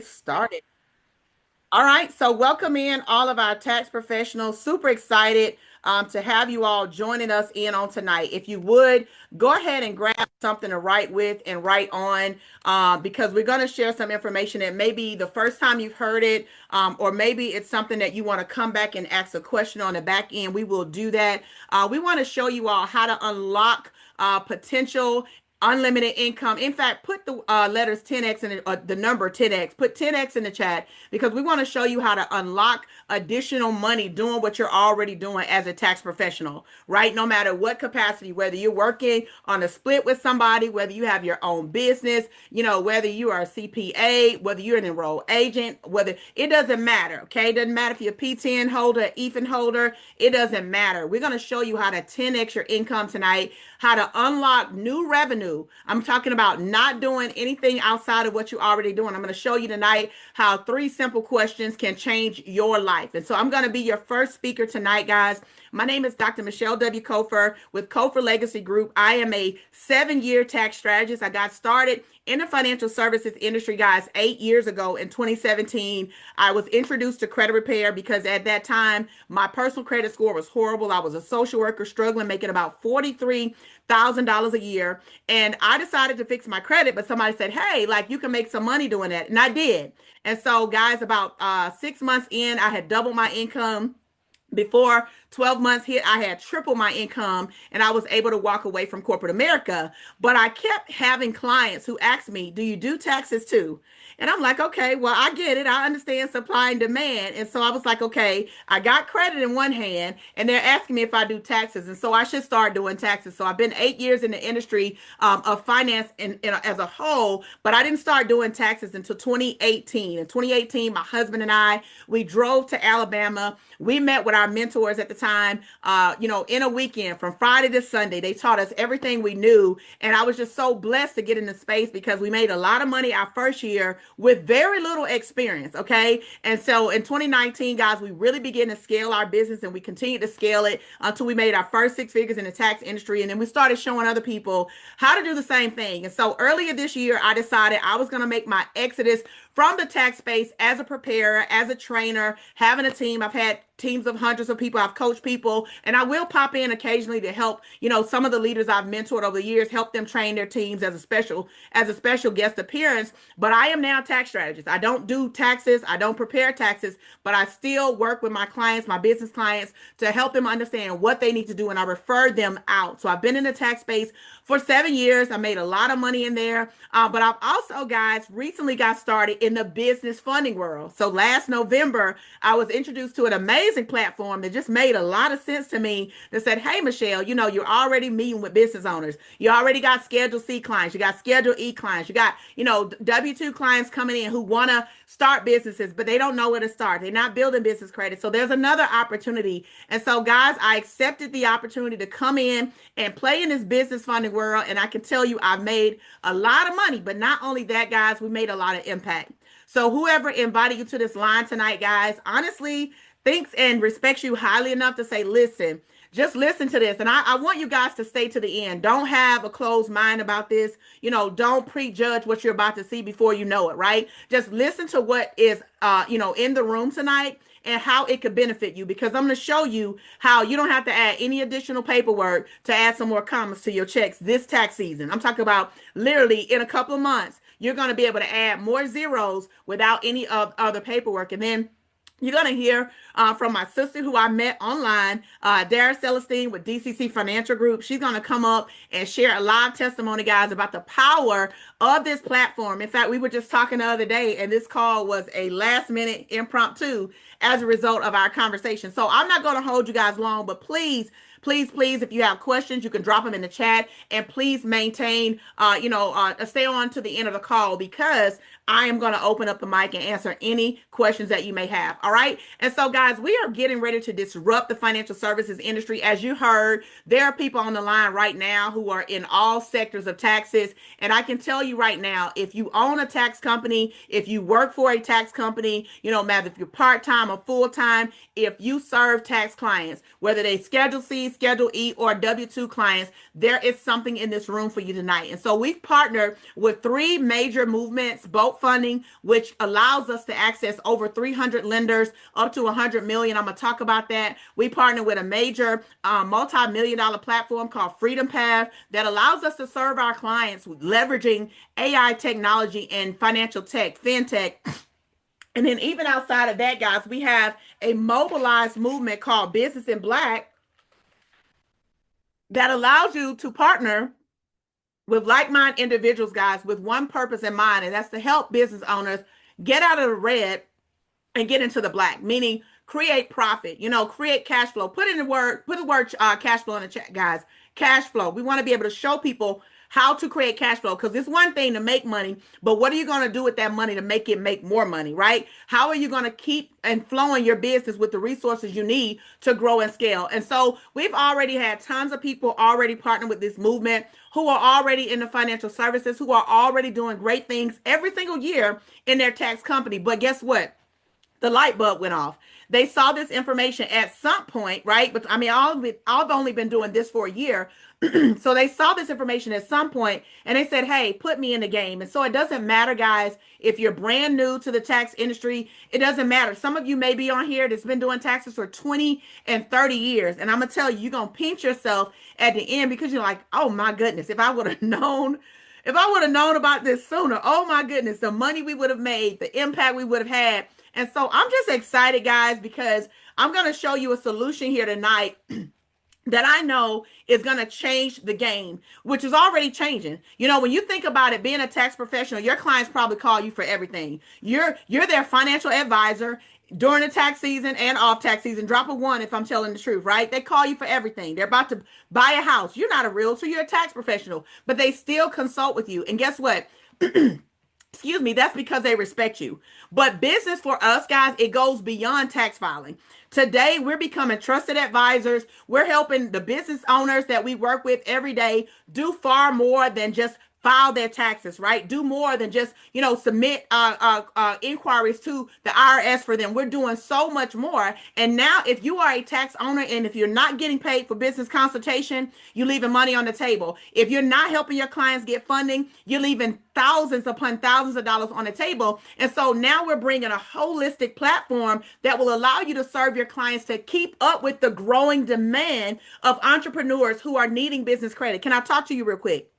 Started. All right, so welcome in all of our tax professionals. Super excited to have you all joining us in on tonight. If you would, go ahead and grab something to write with and write on because we're going to share some information that maybe the first time you've heard it, or maybe it's something that you want to come back and ask a question on the back end. We will do that. We want to show you all how to unlock potential unlimited income. In fact, put the letters 10x and the number 10x. Put 10x in the chat because we want to show you how to unlock additional money doing what you're already doing as a tax professional, right? No matter what capacity, whether you're working on a split with somebody, whether you have your own business, whether you are a CPA, whether you're an enrolled agent, whether it doesn't matter, okay? It doesn't matter if you're a P10 holder, EFIN holder, it doesn't matter. We're going to show you how to 10x your income tonight, how to unlock new revenue. I'm talking about not doing anything outside of what you're already doing. I'm going to show you tonight how 3 simple questions can change your life. And so I'm going to be your first speaker tonight, guys. My name is Dr. Michelle W. Kofer with Kofer Legacy Group. I am a 7-year tax strategist. I got started in the financial services industry, guys, 8 years ago in 2017. I was introduced to credit repair because at that time, my personal credit score was horrible. I was a social worker struggling, making about $43,000 a year. And I decided to fix my credit, but somebody said, hey, like you can make some money doing that. And I did. And so, guys, about 6 months in, I had doubled my income. Before 12 months hit, I had tripled my income and I was able to walk away from corporate America. But I kept having clients who asked me, do you do taxes too? And I'm like, okay, well, I get it. I understand supply and demand. And so I was like, okay, I got credit in one hand and they're asking me if I do taxes. And so I should start doing taxes. So I've been 8 years in the industry of finance as a whole, but I didn't start doing taxes until 2018. In 2018, my husband and I, we drove to Alabama. We met with our mentors at the time, in a weekend from Friday to Sunday. They taught us everything we knew. And I was just so blessed to get in the space because we made a lot of money our first year with very little experience. Okay. And so in 2019, guys, we really began to scale our business and we continued to scale it until we made our first 6 figures in the tax industry. And then we started showing other people how to do the same thing. And so earlier this year, I decided I was going to make my exodus from the tax space as a preparer, as a trainer, having a team. I've had teams of hundreds of people. I've coached people, and I will pop in occasionally to help, some of the leaders I've mentored over the years, help them train their teams as a special guest appearance. But I am now a tax strategist. I don't do taxes. I don't prepare taxes, but I still work with my clients, my business clients, to help them understand what they need to do, and I refer them out. So I've been in the tax space for 7 years. I made a lot of money in there, but I've also, guys, recently got started in the business funding world. So last November, I was introduced to an amazing platform that just made a lot of sense to me that said, hey, Michelle, you're already meeting with business owners. You already got Schedule C clients. You got Schedule E clients. You got, W-2 clients coming in who want to start businesses, but they don't know where to start. They're not building business credit. So there's another opportunity. And so, guys, I accepted the opportunity to come in and play in this business funding world. And I can tell you, I've made a lot of money. But not only that, guys, we made a lot of impact. So whoever invited you to this line tonight, guys, honestly thinks and respects you highly enough to say, listen, just listen to this. And I want you guys to stay to the end. Don't have a closed mind about this. Don't prejudge what you're about to see before you know it, right? Just listen to what is, in the room tonight and how it could benefit you, because I'm going to show you how you don't have to add any additional paperwork to add some more commas to your checks this tax season. I'm talking about literally in a couple of months, you're going to be able to add more zeros without any of other paperwork. And then you're going to hear from my sister who I met online, Dara Celestine with DCC Financial Group. She's going to come up and share a live testimony, guys, about the power of this platform. In fact, we were just talking the other day, and this call was a last minute impromptu as a result of our conversation. So I'm not going to hold you guys long, but please, please, please, if you have questions, you can drop them in the chat, and please maintain, stay on to the end of the call because I am going to open up the mic and answer any questions that you may have. All right. And so, guys, we are getting ready to disrupt the financial services industry. As you heard, there are people on the line right now who are in all sectors of taxes. And I can tell you right now, if you own a tax company, if you work for a tax company, matter if you're part-time or full-time, if you serve tax clients, whether they Schedule C, Schedule E or W-2 clients, there is something in this room for you tonight. And so we've partnered with three major movements: Bolt Funding, which allows us to access over 300 lenders, up to 100 million. I'm going to talk about that. We partner with a major multi-million dollar platform called Freedom Path that allows us to serve our clients leveraging AI technology and financial tech, fintech. And then even outside of that, guys, we have a mobilized movement called Business in Black that allows you to partner with like-minded individuals, guys, with one purpose in mind, and that's to help business owners get out of the red and get into the black, meaning create profit, create cash flow. Put the word cash flow in the chat, guys. Cash flow. We want to be able to show people how to create cash flow, because it's one thing to make money, but what are you going to do with that money to make it make more money, right? How are you going to keep and flowing your business with the resources you need to grow and scale? And so we've already had tons of people already partner with this movement who are already in the financial services, who are already doing great things every single year in their tax company. But guess what? The light bulb went off. They saw this information at some point, right? But I mean, I've only been doing this for a year. So they saw this information at some point and they said, hey, put me in the game. And so it doesn't matter, guys, if you're brand new to the tax industry, it doesn't matter. Some of you may be on here that's been doing taxes for 20 and 30 years. And I'm going to tell you, you're going to pinch yourself at the end because you're like, oh my goodness, if I would have known about this sooner, oh my goodness, the money we would have made, the impact we would have had. And so I'm just excited, guys, because I'm going to show you a solution here tonight that I know is going to change the game, which is already changing. When you think about it, being a tax professional, your clients probably call you for everything. You're their financial advisor during the tax season and off tax season. Drop a one if I'm telling the truth, right? They call you for everything. They're about to buy a house. You're not a realtor, you're a tax professional, but they still consult with you. And guess what? Excuse me, that's because they respect you. But business for us, guys, it goes beyond tax filing. Today, we're becoming trusted advisors. We're helping the business owners that we work with every day do far more than just file their taxes, right? Do more than just, submit inquiries to the IRS for them. We're doing so much more. And now if you are a tax owner and if you're not getting paid for business consultation, you're leaving money on the table. If you're not helping your clients get funding, you're leaving thousands upon thousands of dollars on the table. And so now we're bringing a holistic platform that will allow you to serve your clients to keep up with the growing demand of entrepreneurs who are needing business credit. Can I talk to you real quick?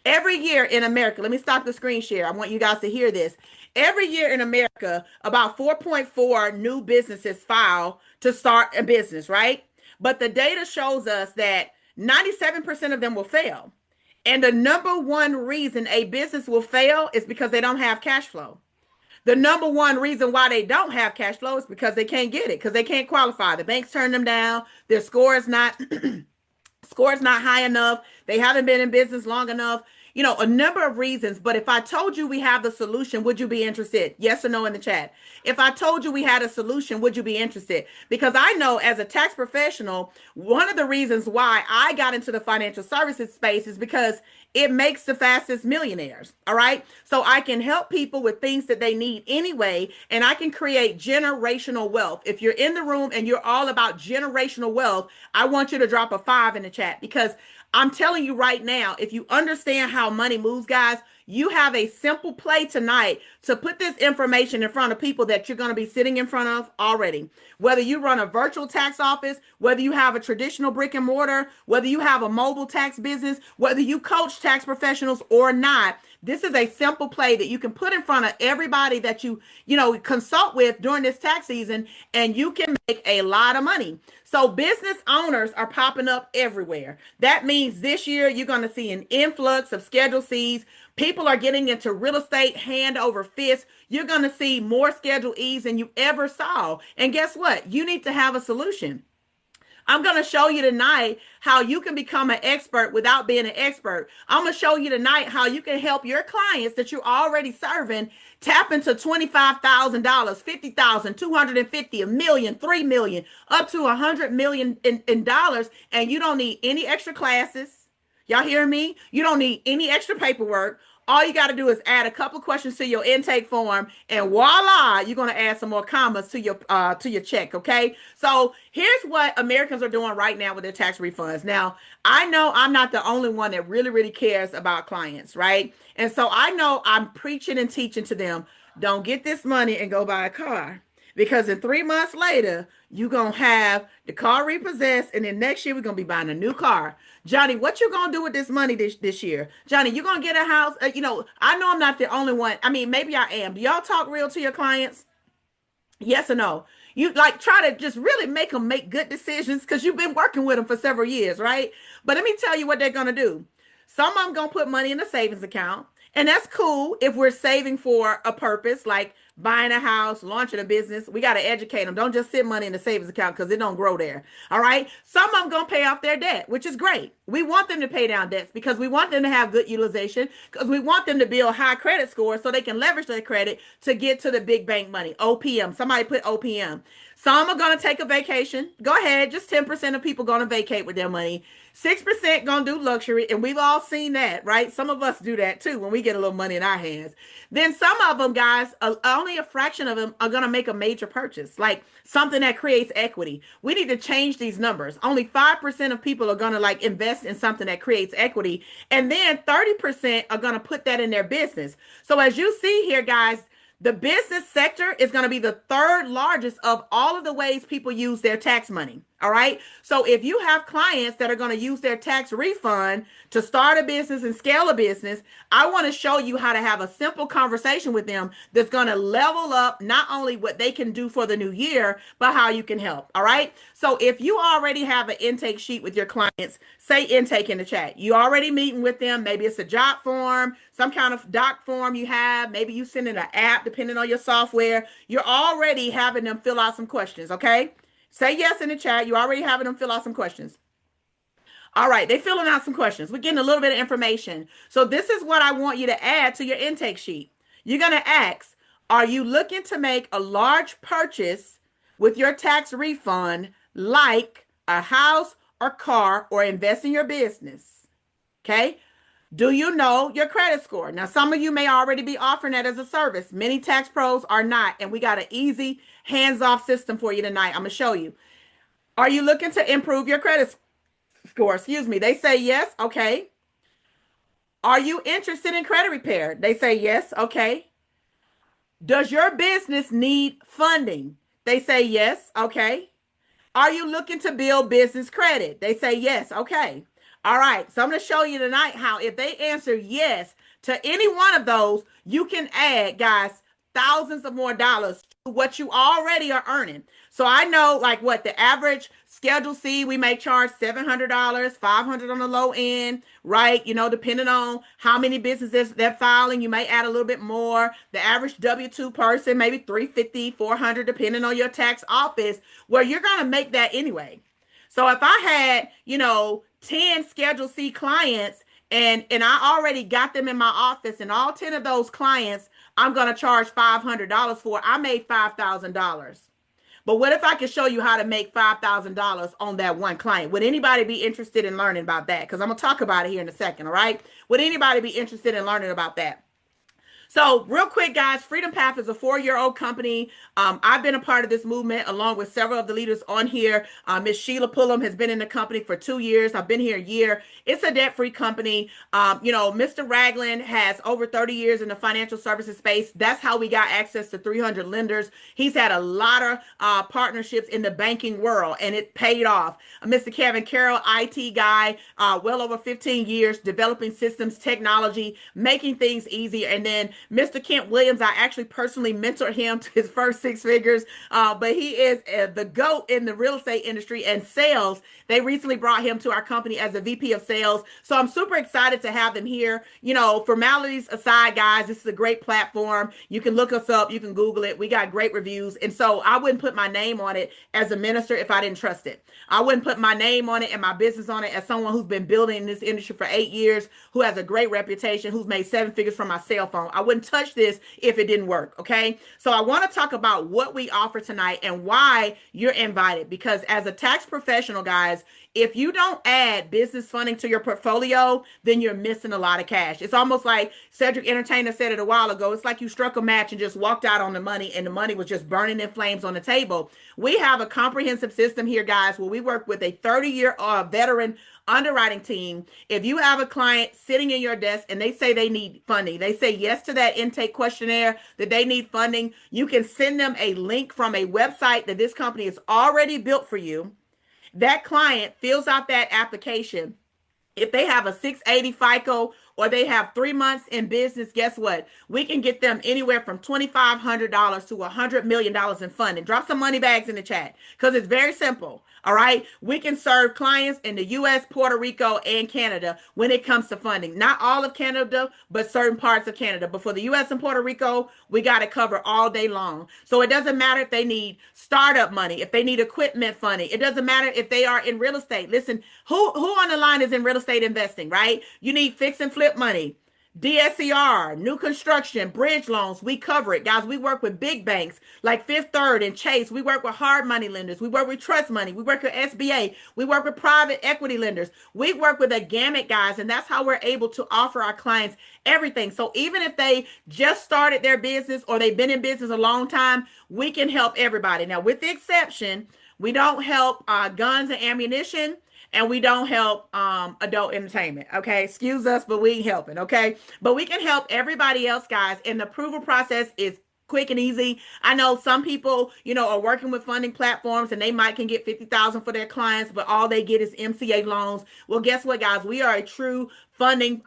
Every year in America, let me stop the screen share. I want you guys to hear this. Every year in America, about 4.4 new businesses file to start a business, right? But the data shows us that 97% of them will fail. And the number one reason a business will fail is because they don't have cash flow. The number one reason why they don't have cash flow is because they can't get it, because they can't qualify. The banks turn them down. Their score is not high enough. They haven't been in business long enough. A number of reasons. But if I told you we have the solution, would you be interested? Yes or no in the chat. If I told you we had a solution, would you be interested? Because I know as a tax professional, one of the reasons why I got into the financial services space is because it makes the fastest millionaires. All right. So I can help people with things that they need anyway, and I can create generational wealth. If you're in the room and you're all about generational wealth, I want you to drop a 5 in the chat, because I'm telling you right now, if you understand how money moves, guys, you have a simple play tonight to put this information in front of people that you're going to be sitting in front of already. Whether you run a virtual tax office, whether you have a traditional brick and mortar, whether you have a mobile tax business, whether you coach tax professionals or not, this is a simple play that you can put in front of everybody that you consult with during this tax season, and you can make a lot of money. So business owners are popping up everywhere. That means this year you're going to see an influx of Schedule Cs. People are getting into real estate hand over fist. You're going to see more Schedule Es than you ever saw. And guess what? You need to have a solution. I'm going to show you tonight how you can become an expert without being an expert. I'm going to show you tonight how you can help your clients that you're already serving tap into $25,000, $50,000, $250,000, $1 million, $3 million, up to $100 million in dollars. And you don't need any extra classes. Y'all hear me? You don't need any extra paperwork. All you got to do is add a couple of questions to your intake form, and voila, you're going to add some more commas to your check. Okay. So here's what Americans are doing right now with their tax refunds. Now, I know I'm not the only one that really cares about clients, right? And so I know I'm preaching and teaching to them, don't get this money and go buy a car. Because in 3 months later, you're going to have the car repossessed, and then next year we're going to be buying a new car. Johnny, what you going to do with this money this year? Johnny, you going to get a house? I know I'm not the only one. I mean, maybe I am. Do y'all talk real to your clients? Yes or no? You like try to just really make them make good decisions because you've been working with them for several years, right? But let me tell you what they're going to do. Some of them going to put money in a savings account. And that's cool if we're saving for a purpose, like buying a house, launching a business. We got to educate them. Don't just sit money in the savings account because it don't grow there. All right. Some of them going to pay off their debt, which is great. We want them to pay down debts because we want them to have good utilization, because we want them to build high credit scores so they can leverage their credit to get to the big bank money. OPM. Somebody put OPM. Some are going to take a vacation. Go ahead. Just 10% of people going to vacate with their money. 6% going to do luxury. And we've all seen that, right? Some of us do that too when we get a little money in our hands. Then some of them, guys, only a fraction of them are going to make a major purchase, like something that creates equity. We need to change these numbers. Only 5% of people are going to like invest in something that creates equity. And then 30% are going to put that in their business. So as you see here, guys, the business sector is going to be the third largest of all of the ways people use their tax money. All right. So if you have clients that are going to use their tax refund to start a business and scale a business, I want to show you how to have a simple conversation with them that's going to level up not only what they can do for the new year, but how you can help. All right. So if you already have an intake sheet with your clients, say intake in the chat. You already meeting with them. Maybe it's a job form, some kind of doc form you have. Maybe you send in an app, depending on your software. You're already having them fill out some questions. Okay. Say yes in the chat. You already having them fill out some questions. All right, they're filling out some questions. We're getting a little bit of information. So this is what I want you to add to your intake sheet. You're going to ask, are you looking to make a large purchase with your tax refund, like a house or car, or invest in your business? Okay. Do you know your credit score? Now, some of you may already be offering that as a service. Many tax pros are not, and we got an easy hands-off system for you tonight. I'm going to show you. Are you looking to improve your credit score? Excuse me. They say yes. Okay. Are you interested in credit repair? They say yes. Okay. Does your business need funding? They say yes. Okay. Are you looking to build business credit? They say yes. Okay. All right, so I'm going to show you tonight how if they answer yes to any one of those, you can add, guys, thousands of more dollars to what you already are earning. So I know like what the average Schedule C, we may charge $700, $500 on the low end, right? You know, depending on how many businesses they're filing, you may add a little bit more. The average W-2 person, maybe $350, $400, depending on your tax office, where you're going to make that anyway. So if I had, 10 Schedule C clients and I already got them in my office, and all 10 of those clients I'm going to charge $500 for, I made $5,000. But what if I could show you how to make $5,000 on that one client? Would anybody be interested in learning about that? Because I'm going to talk about it here in a second, all right? Would anybody be interested in learning about that? So real quick, guys, Freedom Path is a 4-year-old company. I've been a part of this movement along with several of the leaders on here. Miss Sheila Pullum has been in the company for 2 years. I've been here a year. It's a debt-free company. Mr. Ragland has over 30 years in the financial services space. That's how we got access to 300 lenders. He's had a lot of partnerships in the banking world, and it paid off. Mr. Kevin Carroll, IT guy, well over 15 years developing systems, technology, making things easier. And then Mr. Kent Williams, I actually personally mentored him to his first 6 figures, but he is the GOAT in the real estate industry and sales. They recently brought him to our company as a VP of sales. So I'm super excited to have them here. Formalities aside, guys, this is a great platform. You can look us up. You can Google it. We got great reviews. And so I wouldn't put my name on it as a minister if I didn't trust it. I wouldn't put my name on it and my business on it as someone who's been building in this industry for 8 years, who has a great reputation, who's made 7 figures from my cell phone. I wouldn't wouldn't touch this if it didn't work. Okay. So I want to talk about what we offer tonight and why you're invited. Because as a tax professional, guys, if you don't add business funding to your portfolio, then you're missing a lot of cash. It's almost like Cedric Entertainer said it a while ago. It's like you struck a match and just walked out on the money, and the money was just burning in flames on the table. We have a comprehensive system here, guys, where we work with a 30-year veteran underwriting team. If you have a client sitting in your desk and they say they need funding, they say yes to that intake questionnaire, that they need funding, you can send them a link from a website that this company has already built for you. That client fills out that application. If they have a 680 FICO or they have 3 months in business, guess what? We can get them anywhere from $2,500 to $100 million in funding. Drop some money bags in the chat because it's very simple. All right. We can serve clients in the U.S., Puerto Rico, and Canada when it comes to funding. Not all of Canada, but certain parts of Canada. But for the U.S. and Puerto Rico, we got to cover all day long. So it doesn't matter if they need startup money, if they need equipment funding. It doesn't matter if they are in real estate. Listen, who on the line is in real estate investing, right? You need fix and flip money. DSCR, new construction, bridge loans, we cover it. Guys, we work with big banks like Fifth Third and Chase. We work with hard money lenders. We work with trust money. We work with SBA. We work with private equity lenders. We work with a gamut, guys, and that's how we're able to offer our clients everything. So even if they just started their business or they've been in business a long time, we can help everybody. Now, with the exception, we don't help guns and ammunition, and we don't help adult entertainment. Okay, excuse us, but we ain't helping. Okay, but we can help everybody else, guys. And the approval process is quick and easy. I know some people, are working with funding platforms and they might can get $50,000 for their clients, but all they get is MCA loans. Well, guess what, guys? We are a true funding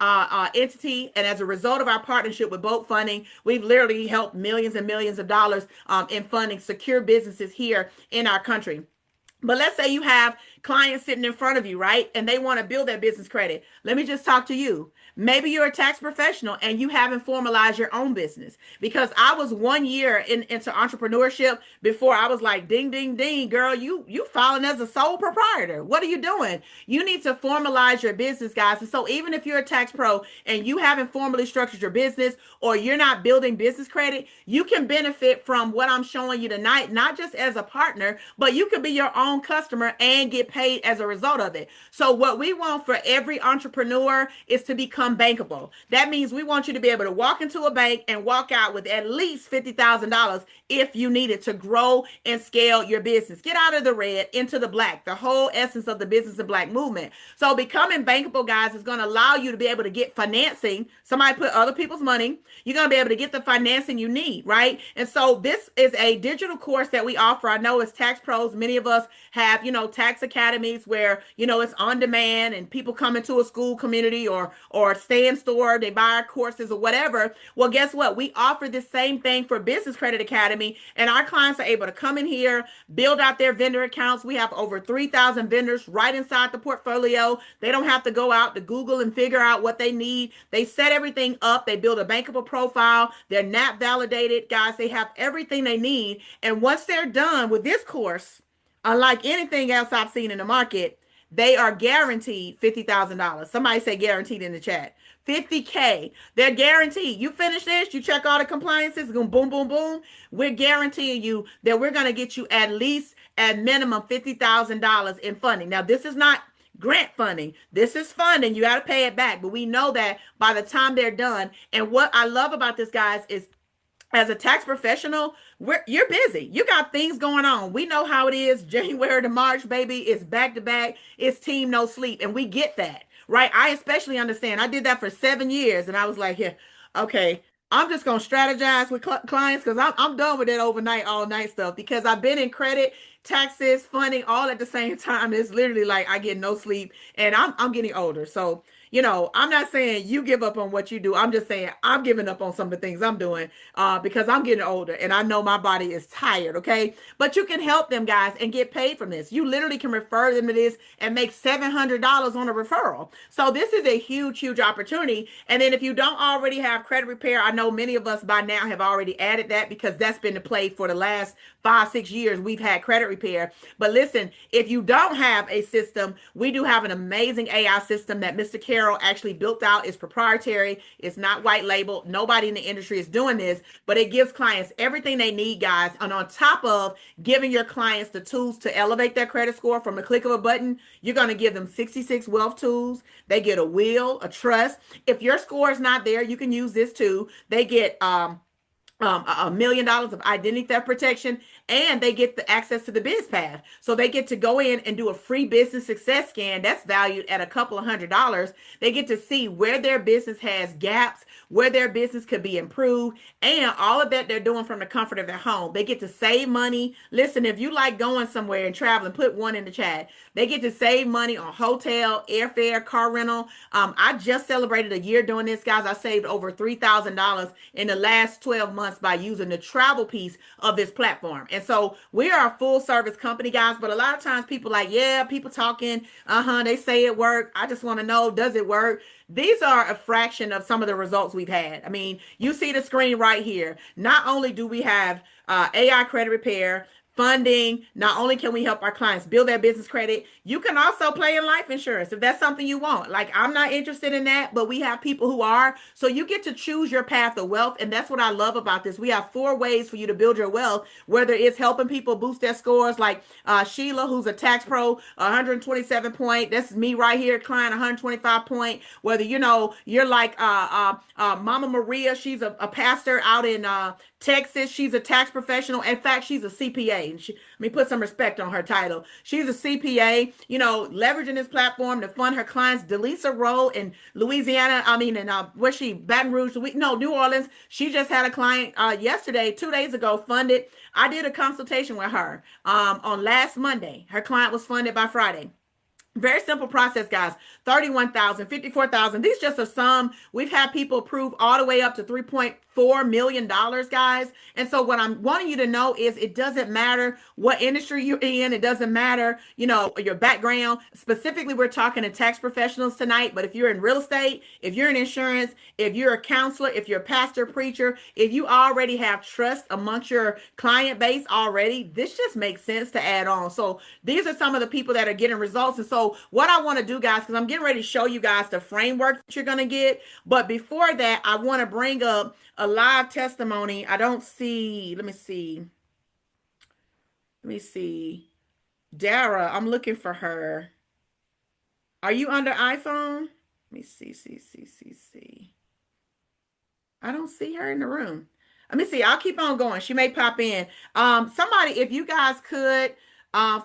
entity, and as a result of our partnership with Boat Funding, we've literally helped millions and millions of dollars in funding secure businesses here in our country. But let's say you have clients sitting in front of you, right? And they want to build their business credit. Let me just talk to you. Maybe you're a tax professional and you haven't formalized your own business. Because I was 1 year into entrepreneurship before I was like, ding, ding, ding, girl, you filing as a sole proprietor. What are you doing? You need to formalize your business, guys. And so even if you're a tax pro and you haven't formally structured your business or you're not building business credit, you can benefit from what I'm showing you tonight, not just as a partner, but you could be your own customer and get paid as a result of it. So what we want for every entrepreneur is to become bankable. That means we want you to be able to walk into a bank and walk out with at least $50,000 if you need it to grow and scale your business. Get out of the red into the black, the whole essence of the business and black movement. So becoming bankable, guys, is going to allow you to be able to get financing. Somebody put other people's money. You're going to be able to get the financing you need, right? And so this is a digital course that we offer. I know as tax pros, many of us have, tax academies where, it's on demand and people come into a school community or stay in store, they buy our courses or whatever. Well, guess what? We offer the same thing for Business Credit Academy, and our clients are able to come in here, build out their vendor accounts. We have over 3,000 vendors right inside the portfolio. They don't have to go out to Google and figure out what they need. They set everything up. They build a bankable profile. They're NAP validated, guys. They have everything they need. And once they're done with this course, unlike anything else I've seen in the market, they are guaranteed $50,000. Somebody say guaranteed in the chat. 50K. They're guaranteed. You finish this, you check all the compliances, boom, boom, boom, boom. We're guaranteeing you that we're going to get you at least at minimum $50,000 in funding. Now, this is not grant funding. This is funding. You got to pay it back. But we know that by the time they're done. And what I love about this, guys, is as a tax professional, you're busy. You got things going on. We know how it is. January to March, baby, it's back to back. It's team no sleep. And we get that, right? I especially understand. I did that for 7 years. And I was like, yeah, okay, I'm just going to strategize with clients because I'm done with that overnight, all night stuff because I've been in credit, taxes, funding all at the same time. It's literally like I get no sleep and I'm getting older. So I'm not saying you give up on what you do. I'm just saying I'm giving up on some of the things I'm doing because I'm getting older and I know my body is tired, okay? But you can help them, guys, and get paid from this. You literally can refer them to this and make $700 on a referral. So this is a huge, huge opportunity. And then if you don't already have credit repair, I know many of us by now have already added that because that's been the play for the last 5-6 years. We've had credit repair. But listen, if you don't have a system, we do have an amazing AI system that Mr. Kerry apparel actually built out. It's proprietary. It's not white label. Nobody in the industry is doing this, but it gives clients everything they need, guys. And on top of giving your clients the tools to elevate their credit score from a click of a button, you're going to give them 66 wealth tools. They get a will, a trust. If your score is not there, you can use this too. They get $1 million of identity theft protection, and they get the access to the biz path. So they get to go in and do a free business success scan that's valued at a couple of $100s. They get to see where their business has gaps, where their business could be improved, and all of that they're doing from the comfort of their home. They get to save money. Listen, if you like going somewhere and traveling, put one in the chat. They get to save money on hotel, airfare, car rental. I just celebrated a year doing this, guys. I saved over $3,000 in the last 12 months by using the travel piece of this platform. And so we are a full service company, guys, but a lot of times people like, yeah, people talking, they say it worked. I just want to know, does it work? These are a fraction of some of the results we've had. I mean, you see the screen right here. Not only do we have AI credit repair, funding, not only can we help our clients build their business credit, you can also play in life insurance if that's something you want. Like, I'm not interested in that, but we have people who are. So you get to choose your path of wealth. And that's what I love about this. We have 4 ways for you to build your wealth, whether it's helping people boost their scores, like Sheila, who's a tax pro, 127 point. That's me right here, client 125 point. Whether, you're like Mama Maria, she's a pastor out in Texas. She's a tax professional. In fact, she's a CPA. And let me put some respect on her title. She's a CPA, leveraging this platform to fund her clients. Delisa Rowe in Louisiana. Where's she? Baton Rouge? No, New Orleans. She just had a client yesterday, 2 days ago, funded. I did a consultation with her on last Monday. Her client was funded by Friday. Very simple process, guys. 31,000, 54,000. These just are some. We've had people approve all the way up to $3.4 million, guys. And so what I'm wanting you to know is it doesn't matter what industry you're in. It doesn't matter, your background. Specifically, we're talking to tax professionals tonight. But if you're in real estate, if you're in insurance, if you're a counselor, if you're a pastor, preacher, if you already have trust amongst your client base already, this just makes sense to add on. So these are some of the people that are getting results. And so what I want to do, guys, because I'm getting ready to show you guys the framework that you're going to get. But before that, I want to bring up a live testimony. I don't see, let me see. Dara, I'm looking for her. Are you under iPhone? Let me see. I don't see her in the room. Let me see. I'll keep on going. She may pop in. Somebody, if you guys could,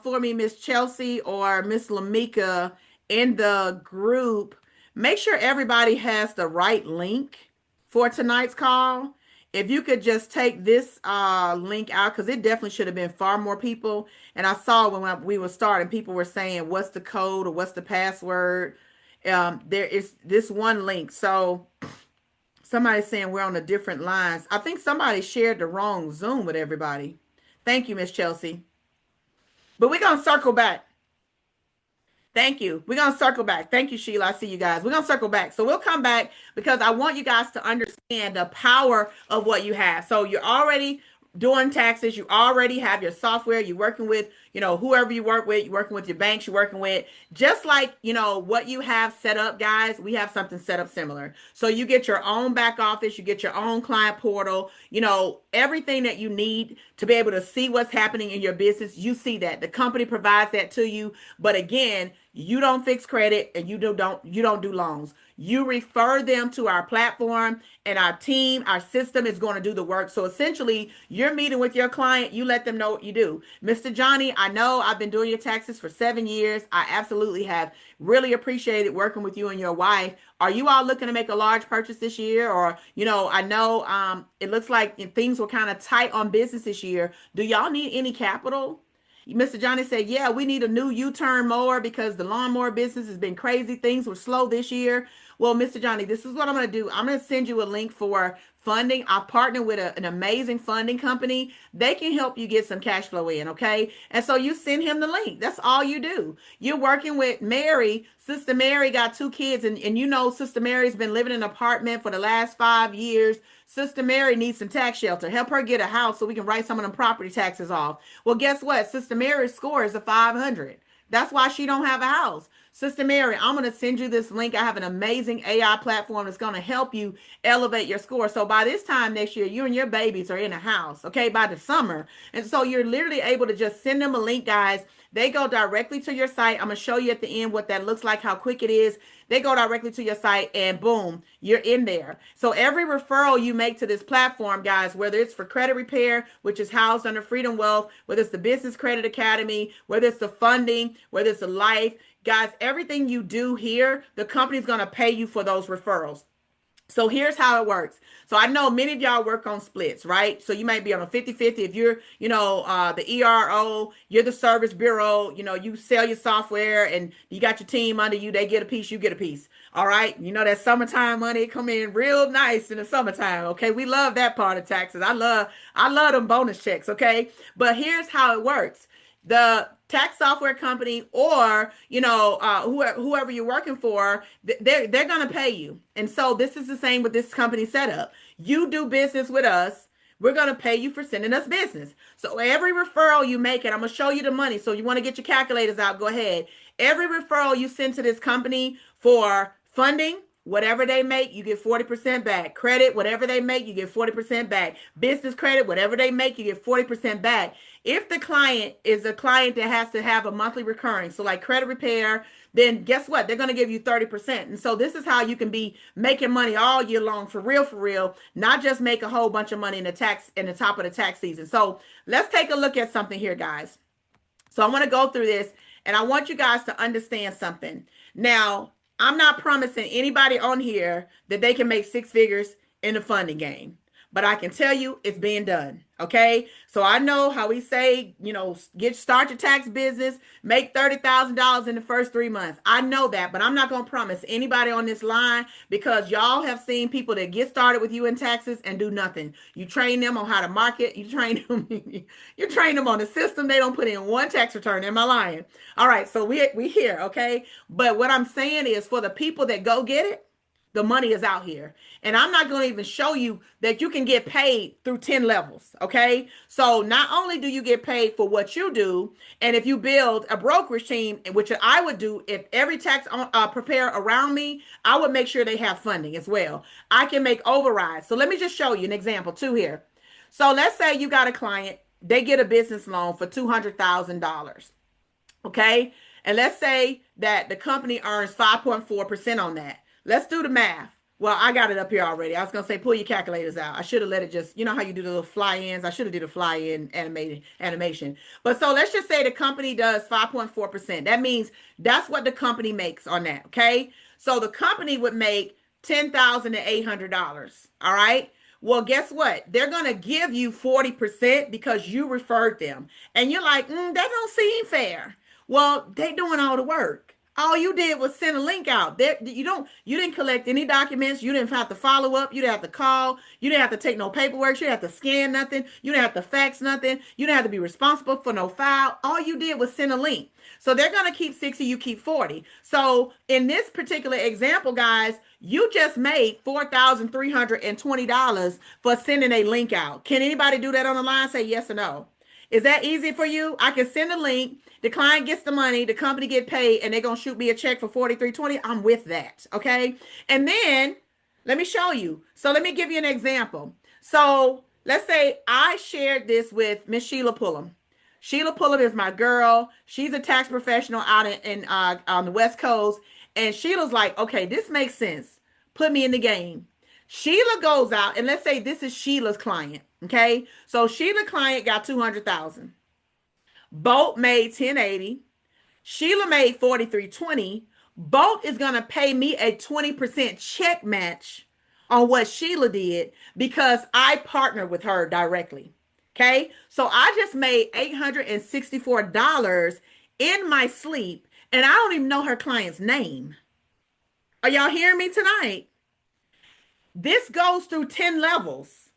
for me, Miss Chelsea or Miss Lamika in the group, make sure everybody has the right link for tonight's call. If you could just take this link out, because it definitely should have been far more people. And I saw when we were starting, people were saying, what's the code or what's the password? There is this one link. So somebody's saying we're on a different lines. I think somebody shared the wrong Zoom with everybody. Thank you, Miss Chelsea. But we're going to circle back. Thank you. We're going to circle back. Thank you, Sheila. I see you guys. We're going to circle back. So we'll come back because I want you guys to understand the power of what you have. So you're already doing taxes. You already have your software. You're working with, whoever you work with. You're working with your banks. You're working with just like, what you have set up, guys. We have something set up similar. So you get your own back office. You get your own client portal, everything that you need to be able to see what's happening in your business. You see that the company provides that to you. But again, you don't fix credit and you don't do loans. You refer them to our platform and our team, our system is going to do the work. So essentially, you're meeting with your client. You let them know what you do. Mr. Johnny, I know I've been doing your taxes for 7 years. I absolutely have really appreciated working with you and your wife. Are you all looking to make a large purchase this year? Or, I know it looks like things were kind of tight on business this year. Do y'all need any capital? Mr. Johnny said, yeah, we need a new U-turn mower because the lawnmower business has been crazy. Things were slow this year. Well, Mr. Johnny, this is what I'm going to do. I'm going to send you a link for funding. I've partnered with an amazing funding company. They can help you get some cash flow in, okay? And so you send him the link. That's all you do. You're working with Mary. Sister Mary got 2 kids, and Sister Mary's been living in an apartment for the last 5 years. Sister Mary needs some tax shelter. Help her get a house so we can write some of them property taxes off. Well, guess what? Sister Mary's score is a 500. That's why she don't have a house. Sister Mary, I'm going to send you this link. I have an amazing AI platform that's going to help you elevate your score. So by this time next year, you and your babies are in a house, okay, by the summer. And so you're literally able to just send them a link, guys. They go directly to your site. I'm going to show you at the end what that looks like, how quick it is. They go directly to your site and boom, you're in there. So every referral you make to this platform, guys, whether it's for credit repair, which is housed under Freedom Wealth, whether it's the Business Credit Academy, whether it's the funding, whether it's the life, guys, everything you do here, the company's going to pay you for those referrals. So here's how it works. So I know many of y'all work on splits, right? So you might be on a 50-50. If you're, the ERO, you're the service bureau, you sell your software and you got your team under you, they get a piece, you get a piece. All right. That summertime money come in real nice in the summertime. Okay. We love that part of taxes. I love them bonus checks. Okay. But here's how it works. The tax software company or whoever you're working for, they're going to pay you. And so this is the same with this company setup. You do business with us, we're going to pay you for sending us business. So every referral you make, and I'm going to show you the money, so you want to get your calculators out, go ahead. Every referral you send to this company for funding, whatever they make, you get 40% back. Credit, whatever they make, you get 40% back. Business credit, whatever they make, you get 40% back. If the client is a client that has to have a monthly recurring, so like credit repair, then guess what? They're going to give you 30%. And so this is how you can be making money all year long for real, not just make a whole bunch of money in the top of the tax season. So let's take a look at something here, guys. So I want to go through this and I want you guys to understand something. Now, I'm not promising anybody on here that they can make six figures in the funding game, but I can tell you it's being done. Okay. So I know how we say, start your tax business, make $30,000 in the first 3 months. I know that, but I'm not going to promise anybody on this line because y'all have seen people that get started with you in taxes and do nothing. You train them on how to market. You train them on the system. They don't put in one tax return. Am I lying? All right. So we here. Okay. But what I'm saying is for the people that go get it, the money is out here. And I'm not going to even show you that you can get paid through 10 levels. Okay. So not only do you get paid for what you do, and if you build a brokerage team, which I would do if every tax preparer around me, I would make sure they have funding as well. I can make overrides. So let me just show you an example too here. So let's say you got a client, they get a business loan for $200,000. Okay. And let's say that the company earns 5.4% on that. Let's do the math. Well, I got it up here already. I was going to say, pull your calculators out. I should have let it just, how you do the little fly-ins. I should have did a fly-in animation. But so let's just say the company does 5.4%. That means that's what the company makes on that. Okay. So the company would make $10,800. All right. Well, guess what? They're going to give you 40% because you referred them. And you're like, that don't seem fair. Well, they doing all the work. All you did was send a link out. You didn't collect any documents. You didn't have to follow up. You didn't have to call. You didn't have to take no paperwork. You didn't have to scan nothing. You didn't have to fax nothing. You didn't have to be responsible for no file. All you did was send a link. So they're going to keep 60, you keep 40. So in this particular example, guys, you just made $4,320 for sending a link out. Can anybody do that on the line? Say yes or no. Is that easy for you? I can send a link. The client gets the money, the company get paid, and they're going to shoot me a check for $4,320. I'm with that. Okay. And then let me show you. So let me give you an example. So let's say I shared this with Miss Sheila Pullum. Sheila Pullum is my girl. She's a tax professional out in on the West Coast. And Sheila's like, okay, this makes sense. Put me in the game. Sheila goes out and let's say this is Sheila's client. Okay. So Sheila client got 200,000. Bolt made 1080. Sheila made 4320. Bolt is going to pay me a 20% check match on what Sheila did because I partnered with her directly. Okay. So I just made $864 in my sleep and I don't even know her client's name. Are y'all hearing me tonight? This goes through 10 levels.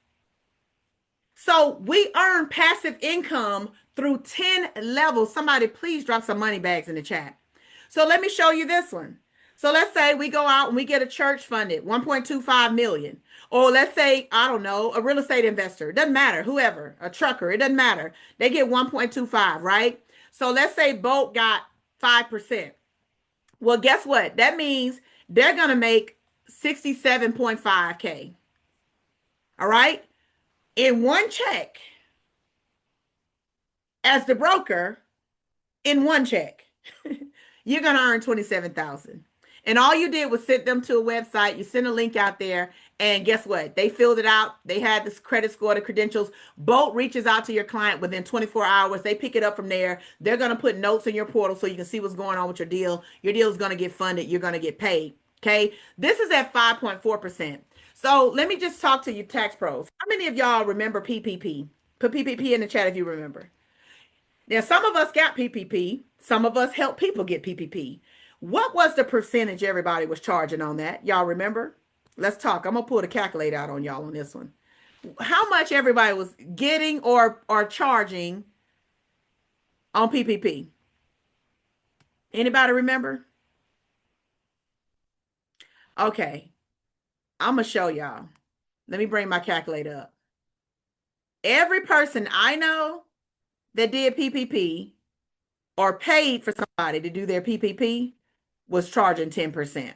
So we earn passive income through 10 levels. Somebody please drop some money bags in the chat. So let me show you this one. So let's say we go out and we get a church funded 1.25 million. Or let's say, I don't know, a real estate investor. It doesn't matter, whoever, a trucker, it doesn't matter. They get 1.25, right? So let's say Bolt got 5%. Well, guess what? That means they're going to make 67.5K. All right? In one check as the broker, in one check. You're going to earn 27,000. And all you did was send them to a website. You send a link out there, and guess what? They filled it out. They had this credit score, the credentials. Bolt reaches out to your client within 24 hours. They pick it up from there. They're going to put notes in your portal so you can see what's going on with your deal. Your deal is going to get funded. You're going to get paid. Okay. This is at 5.4%. So let me just talk to you tax pros. How many of y'all remember PPP? Put PPP in the chat if you remember. Now, some of us got PPP. Some of us helped people get PPP. What was the percentage everybody was charging on that? Y'all remember? Let's talk. I'm going to pull the calculator out on y'all on this one. How much everybody was getting or charging on PPP? Anybody remember? Okay. I'm going to show y'all. Let me bring my calculator up. Every person I know that did PPP or paid for somebody to do their PPP was charging 10%.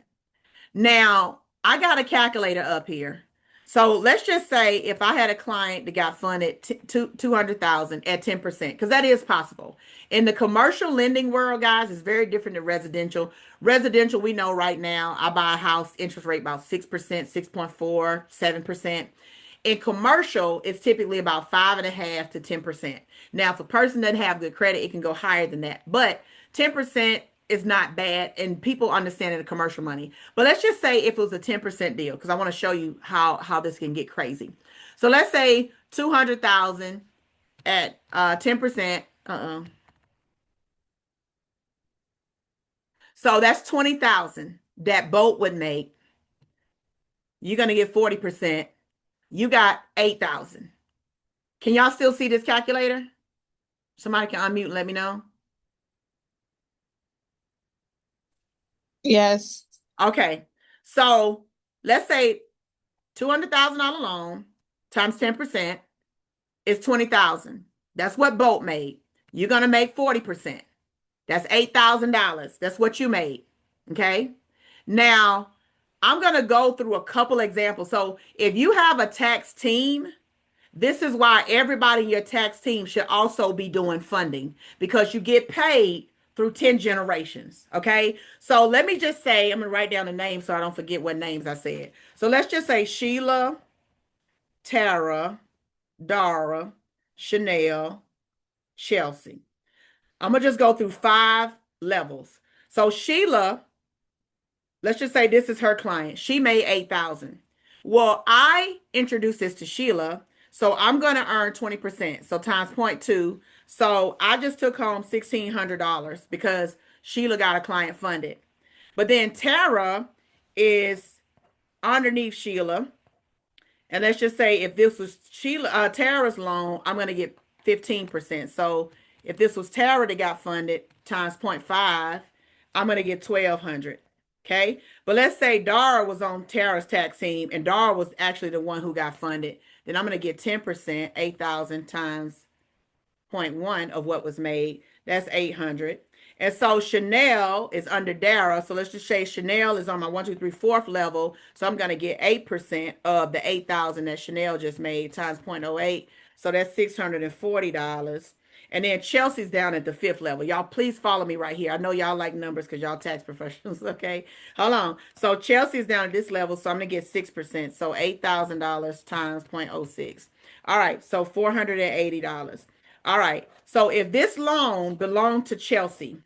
Now, I got a calculator up here. So let's just say if I had a client that got funded 200,000 at 10%, because that is possible. In the commercial lending world, guys, it's very different than residential. Residential, we know right now, I buy a house, interest rate about 6%, 6.4, 7%. In commercial, it's typically about 5.5 to 10%. Now, if a person doesn't have good credit, it can go higher than that. But 10% is not bad, and people understand it in commercial money. But let's just say if it was a 10% deal, because I want to show you how this can get crazy. So let's say 200,000 at 10%. So that's 20,000 that Bolt would make. You're going to get 40%. You got 8,000. Can y'all still see this calculator? Somebody can unmute and let me know. Yes. Okay. So let's say $200,000 loan times 10% is 20,000. That's what Bolt made. You're going to make 40%. That's $8,000. That's what you made. Okay. Now I'm going to go through a couple examples. So if you have a tax team, this is why everybody in your tax team should also be doing funding, because you get paid through 10 generations. Okay. So let me just say, I'm going to write down the names so I don't forget what names I said. So let's just say Sheila, Tara, Dara, Chanel, Chelsea. I'm going to just go through 5 levels. So Sheila, let's just say this is her client. She made 8,000. Well, I introduced this to Sheila, so I'm going to earn 20%. So times 0.2. So I just took home $1,600 because Sheila got a client funded. But then Tara is underneath Sheila. And let's just say if this was Tara's loan, I'm going to get 15%. So if this was Tara that got funded times 0.5, I'm going to get 1,200. Okay. But let's say Dara was on Tara's tax team and Dara was actually the one who got funded. Then I'm going to get 10%, 8,000 times 0.1 of what was made. That's 800. And so Chanel is under Dara. So let's just say Chanel is on my 1, 2, 3, 4th level. So I'm going to get 8% of the 8,000 that Chanel just made times 0.08. So that's $640. And then Chelsea's down at the 5th level. Y'all, please follow me right here. I know y'all like numbers because y'all tax professionals. Okay. Hold on. So Chelsea's down at this level. So I'm going to get 6%. So $8,000 times 0.06. All right. So $480. All right. So if this loan belonged to Chelsea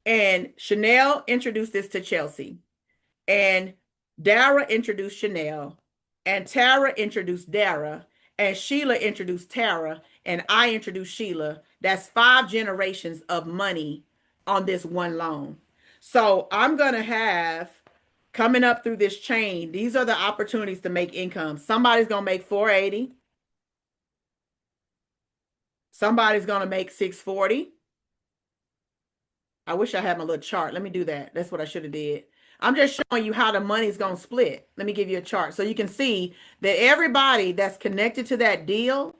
and Chanel introduced this to Chelsea and Dara introduced Chanel and Tara introduced Dara and Sheila introduced Tara and I introduced Sheila, that's 5 generations of money on this one loan. So I'm going to have coming up through this chain, these are the opportunities to make income. Somebody's going to make 480. Somebody's going to make 640. I wish I had my little chart. Let me do that. That's what I should have did. I'm just showing you how the money's going to split. Let me give you a chart so you can see that everybody that's connected to that deal.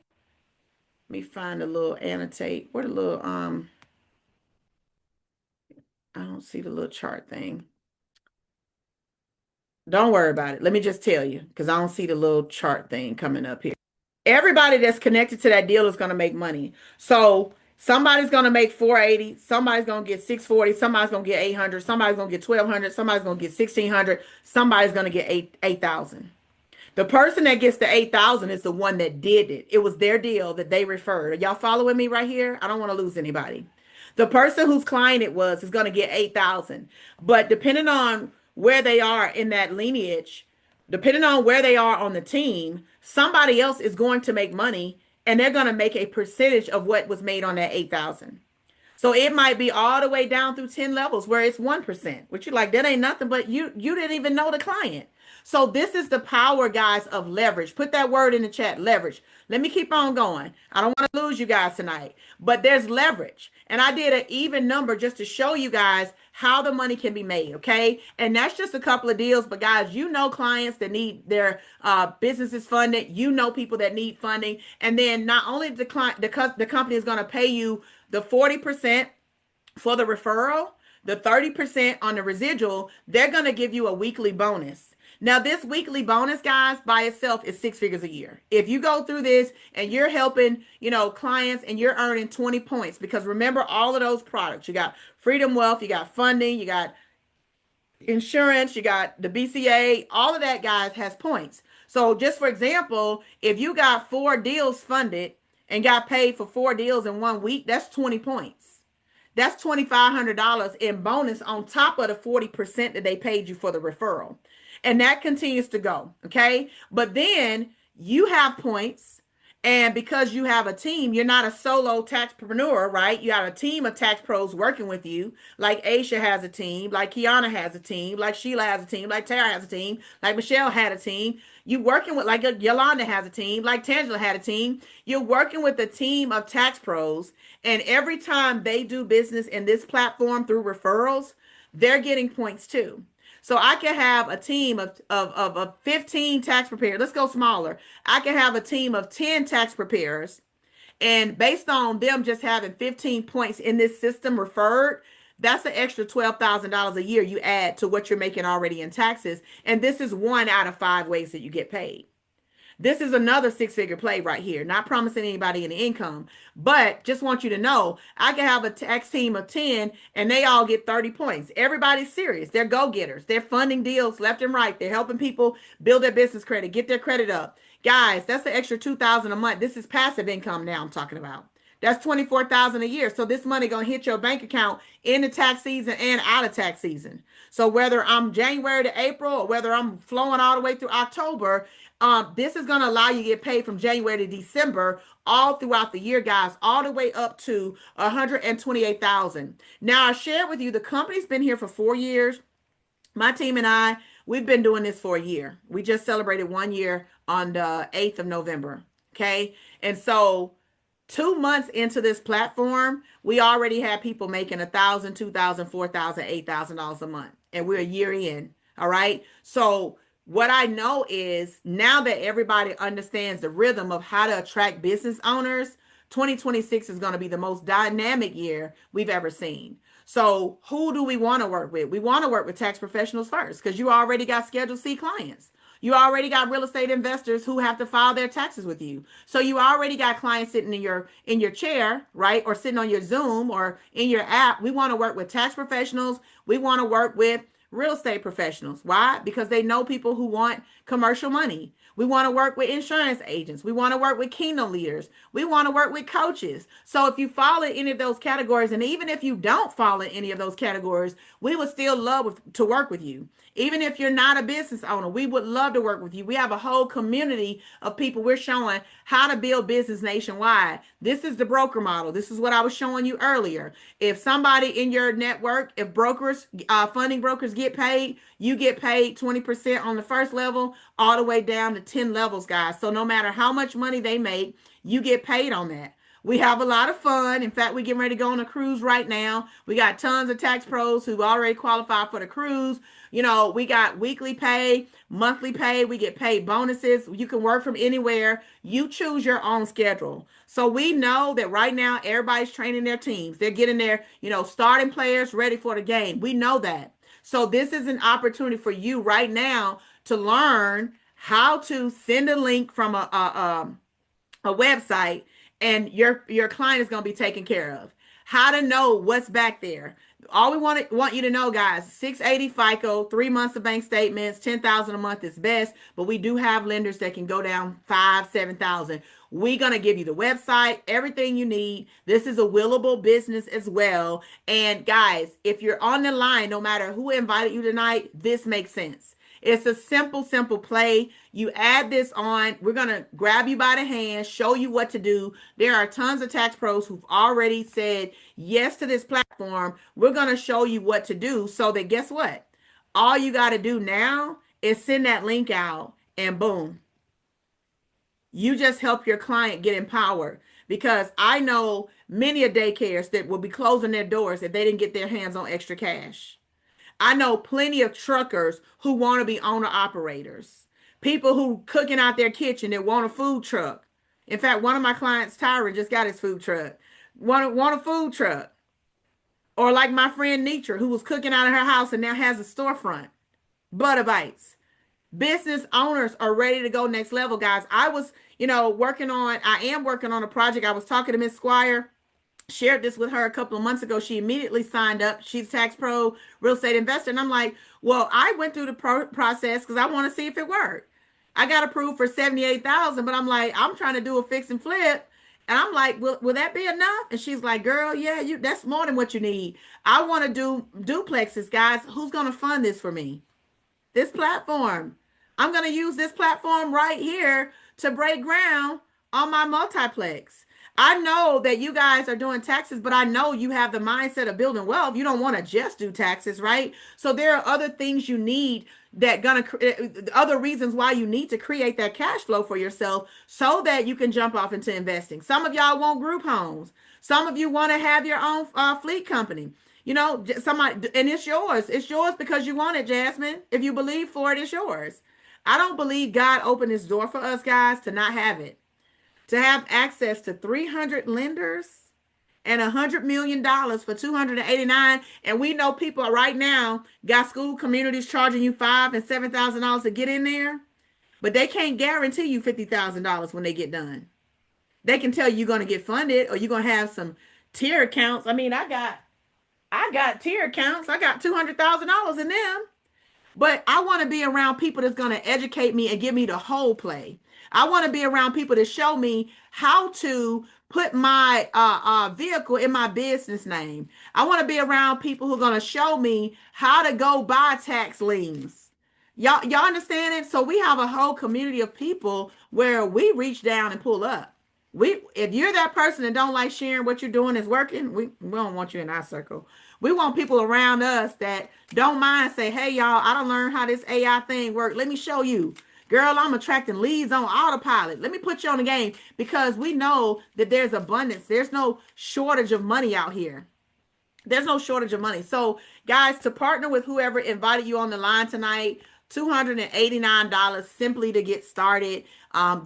Let me find a little annotate. What a little, I don't see the little chart thing. Don't worry about it. Let me just tell you, because I don't see the little chart thing coming up here. Everybody that's connected to that deal is going to make money. So somebody's going to make 480, somebody's going to get 640, somebody's going to get 800, somebody's going to get 1200, somebody's going to get 1600, somebody's going to get 8,000. The person that gets the 8,000 is the one that did it. It was their deal that they referred. Are y'all following me right here? I don't want to lose anybody. The person whose client it was is going to get 8,000. But depending on where they are in that lineage, depending on where they are on the team, somebody else is going to make money and they're going to make a percentage of what was made on that 8,000. So it might be all the way down through 10 levels where it's 1%, which you're like, that ain't nothing, but you didn't even know the client. So this is the power, guys, of leverage. Put that word in the chat, leverage. Let me keep on going. I don't want to lose you guys tonight, but there's leverage. And I did an even number just to show you guys how the money can be made, okay? And that's just a couple of deals, but guys, you know clients that need their businesses funded. You know people that need funding. And then not only the client, the company is going to pay you the 40% for the referral, the 30% on the residual, they're going to give you a weekly bonus. Now, this weekly bonus, guys, by itself is 6 figures a year. If you go through this and you're helping, clients and you're earning 20 points, because remember all of those products, you got Freedom Wealth, you got funding, you got insurance, you got the BCA, all of that, guys, has points. So just for example, if you got 4 deals funded and got paid for 4 deals in 1 week, that's 20 points. That's $2,500 in bonus on top of the 40% that they paid you for the referral. And that continues to go, okay? But then you have points, and because you have a team, you're not a solo taxpreneur, right? You have a team of tax pros working with you, like Aisha has a team, like Kiana has a team, like Sheila has a team, like Tara has a team, like Michelle had a team. You working with, like Yolanda has a team, like Tangela had a team. You're working with a team of tax pros, and every time they do business in this platform through referrals, they're getting points too. So I can have a team of 15 tax preparers. Let's go smaller. I can have a team of 10 tax preparers. And based on them just having 15 points in this system referred, that's an extra $12,000 a year you add to what you're making already in taxes. And this is 1 out of 5 ways that you get paid. This is another 6-figure play right here. Not promising anybody any income, but just want you to know I can have a tax team of 10 and they all get 30 points. Everybody's serious. They're go-getters. They're funding deals left and right. They're helping people build their business credit, get their credit up. Guys, that's an extra $2,000 a month. This is passive income now I'm talking about. That's $24,000 a year. So this money going to hit your bank account in the tax season and out of tax season. So whether I'm January to April or whether I'm flowing all the way through October, this is going to allow you to get paid from January to December all throughout the year, guys, all the way up to 128,000. Now, I shared with you, the company's been here for 4 years. My team and I, we've been doing this for a year. We just celebrated 1 year on the 8th of November. Okay. And so 2 months into this platform, we already have people making $1,000, $2,000, $4,000, $8,000 a month. And we're a year in. All right. So what I know is now that everybody understands the rhythm of how to attract business owners, 2026 is going to be the most dynamic year we've ever seen. So who do we want to work with? We want to work with tax professionals first because you already got Schedule C clients. You already got real estate investors who have to file their taxes with you. So you already got clients sitting in your chair, right? Or sitting on your Zoom or in your app. We want to work with tax professionals. We want to work with real estate professionals. Why? Because they know people who want commercial money. We want to work with insurance agents. We want to work with kingdom leaders. We want to work with coaches. So if you fall in any of those categories, and even if you don't fall in any of those categories, we would still love to work with you. Even if you're not a business owner, we would love to work with you. We have a whole community of people we're showing how to build business nationwide. This is the broker model. This is what I was showing you earlier. If somebody in your network, if brokers, funding brokers get paid, you get paid 20% on the first level, all the way down to 10 levels, guys. So no matter how much money they make, you get paid on that. We have a lot of fun. In fact, we're getting ready to go on a cruise right now. We got tons of tax pros who've already qualified for the cruise. You know, we got weekly pay, monthly pay. We get paid bonuses. You can work from anywhere. You choose your own schedule. So we know that right now everybody's training their teams. They're getting their, starting players ready for the game. We know that. So this is an opportunity for you right now to learn how to send a link from a website, and your client is going to be taken care of. How to know what's back there. All we want you to know, guys, 680 FICO, 3 months of bank statements, 10,000 a month is best, but we do have lenders that can go down 5, 7,000. We're going to give you the website, everything you need. This is a willable business as well. And guys, if you're on the line, no matter who invited you tonight, this makes sense. It's a simple, simple play. You add this on. We're going to grab you by the hand, show you what to do. There are tons of tax pros who've already said yes to this platform. We're going to show you what to do so that, guess what? All you got to do now is send that link out, and boom. You just help your client get empowered, because I know many of daycares that will be closing their doors if they didn't get their hands on extra cash. I know plenty of truckers who want to be owner operators, people who cooking out their kitchen that want a food truck. In fact, one of my clients, Tyra, just got his food truck. Want a food truck. Or like my friend Nietzsche, who was cooking out of her house and now has a storefront. Butter Bites. Business owners are ready to go next level, guys. I am working on a project. I was talking to Miss Squire, shared this with her a couple of months ago. She immediately signed up. She's tax pro, real estate investor. And I'm like, well, I went through the process because I want to see if it worked. I got approved for 78,000, but I'm like, I'm trying to do a fix and flip. And I'm like, will that be enough? And she's like, girl, yeah, that's more than what you need. I want to do duplexes, guys. Who's going to fund this for me? This platform. I'm going to use this platform right here to break ground on my multiplex. I know that you guys are doing taxes, but I know you have the mindset of building wealth. You don't want to just do taxes, right? So there are other things you need other reasons why you need to create that cash flow for yourself so that you can jump off into investing. Some of y'all want group homes. Some of you want to have your own fleet company. Somebody, and it's yours. It's yours because you want it, Jasmine. If you believe for it, it's yours. I don't believe God opened his door for us, guys, to not have it. To have access to 300 lenders and $100 million for 289. And we know people right now got school communities charging you $5,000 and $7,000 to get in there, but they can't guarantee you $50,000 when they get done. They can tell you you're going to get funded or you're going to have some tier accounts. I mean, I got tier accounts. I got $200,000 in them. But I want to be around people that's going to educate me and give me the whole play. I want to be around people to show me how to put my vehicle in my business name. I want to be around people who are going to show me how to go buy tax liens. Y'all understand it? So we have a whole community of people where we reach down and pull up. If you're that person that don't like sharing what you're doing is working, we don't want you in our circle. We want people around us that don't mind say, hey, y'all, I don't learn how this AI thing works. Let me show you. Girl, I'm attracting leads on autopilot. Let me put you on the game, because we know that there's abundance. There's no shortage of money out here. There's no shortage of money. So, guys, to partner with whoever invited you on the line tonight, $289 simply to get started.